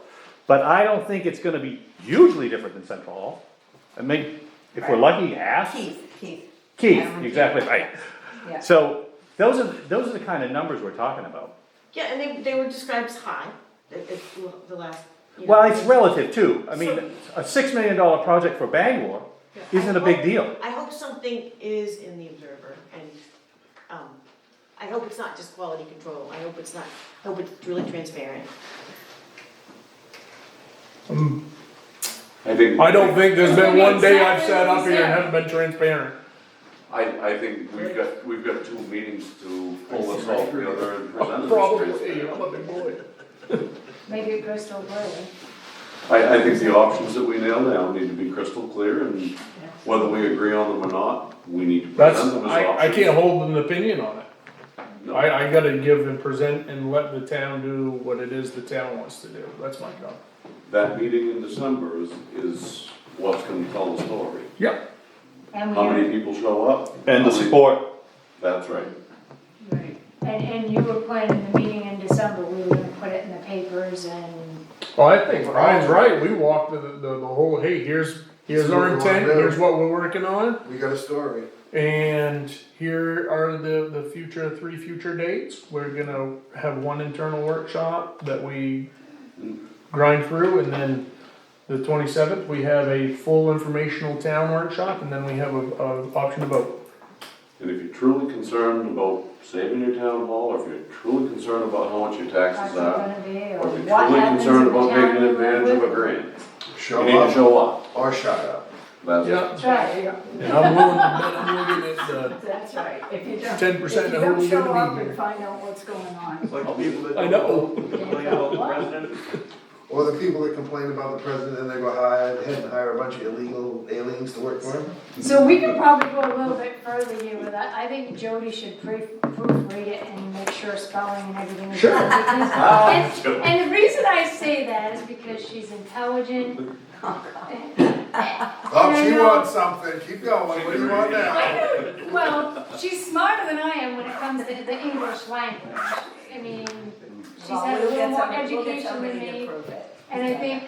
But I don't think it's gonna be hugely different than Central Hall. I mean, if we're lucky, half. Keith. Keith, exactly right. Yeah. So, those are the kind of numbers we're talking about. Yeah, and they were described as high, the last, you know. Well, it's relative too. I mean, a $6 million project for Bangor isn't a big deal. I hope something is in the Observer, and, I hope it's not just quality control, I hope it's really transparent. I don't think there's been one day I've sat up here and haven't been transparent. I think we've got 2 meetings to pull this all together and present this. Probably, I'm a big boy. Make it crystal clear. I think the options that we nail down need to be crystal clear, and whether we agree on them or not, we need to present them as options. I can't hold an opinion on it. No. I gotta give and present and let the town do what it is the town wants to do. That's my job. That meeting in December is what's gonna tell the story. Yep. And How many people show up? And How the many- support. That's right. Right. And you were planning the meeting in December, we were gonna put it in the papers and. Well, I think Brian's right. We walked the whole, hey, here's our intent, here's what we're working on. We got a story. And here are the 3 future dates. We're gonna have one internal workshop that we grind through, and then the 27th, we have a full informational town workshop, and then we have a option to vote. And if you're truly concerned about saving your town hall, or if you're truly concerned about how much your taxes are, or if you're truly concerned about taking advantage of a grant, Show you need to up show up. or shut up. That's Yeah, That's right. and I'm willing to bet I'm looking at That's right. If you don't, 10% if you of who don't we're show gonna up be and here. find out what's going on. It's like the people that. I know. Complain about the president. Or the people that complain about the president and they go ahead and hire a bunch of illegal aliens to work for him. So we can probably go a little bit further here with that. I think Jody should proofread it and make sure spelling and everything is done. Because- And the reason I say that is because she's intelligent. Oh, she wants something, keep going, what do you want now? Well, she's smarter than I am when it comes to the English language. I mean, she's had a little more education than me. And I think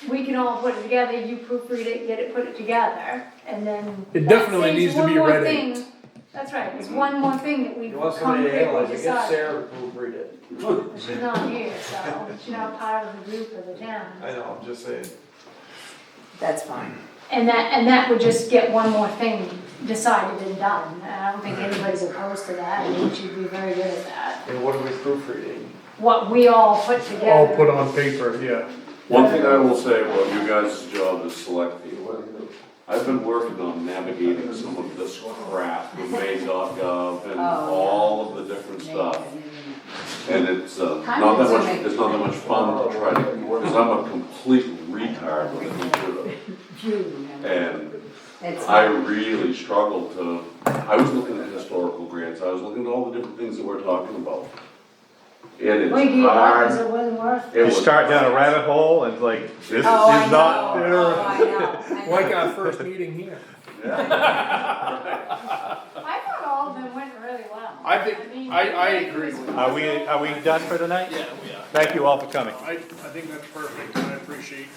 we can all put it together, you proofread it, get it, put it together, and then. It definitely that saves needs to one be more read thing. eight. That's right, it's one more thing that we've You want somebody to concretely analyze it, get decided. Sarah to proofread it. She's not here, so she's not part of the group of the town. I know, I'm just saying. That's fine. And that would just get one more thing decided and done. And I don't think anybody's opposed to that, I think she'd be very good at that. And what are we proofreading? What we all put together. All put on paper, yeah. One thing I will say about you guys' job is select people. I've been working on navigating some of this crap with Maine.gov and all of the different stuff. And it's not that much fun to try to, because I'm a complete retard with a computer. And I really struggled I was looking at historical grants, I was looking at all the different things that we're talking about. It is We gave up hard. because it wasn't worth It You was start down a rabbit hole and it's like, this is Oh, I not know, fair. oh, I know. Like our first meeting here. I thought all of them went really well. I think, I agree with you. Are we done for tonight? Yeah, we are. Thank you all for coming. I think that's perfect, and I appreciate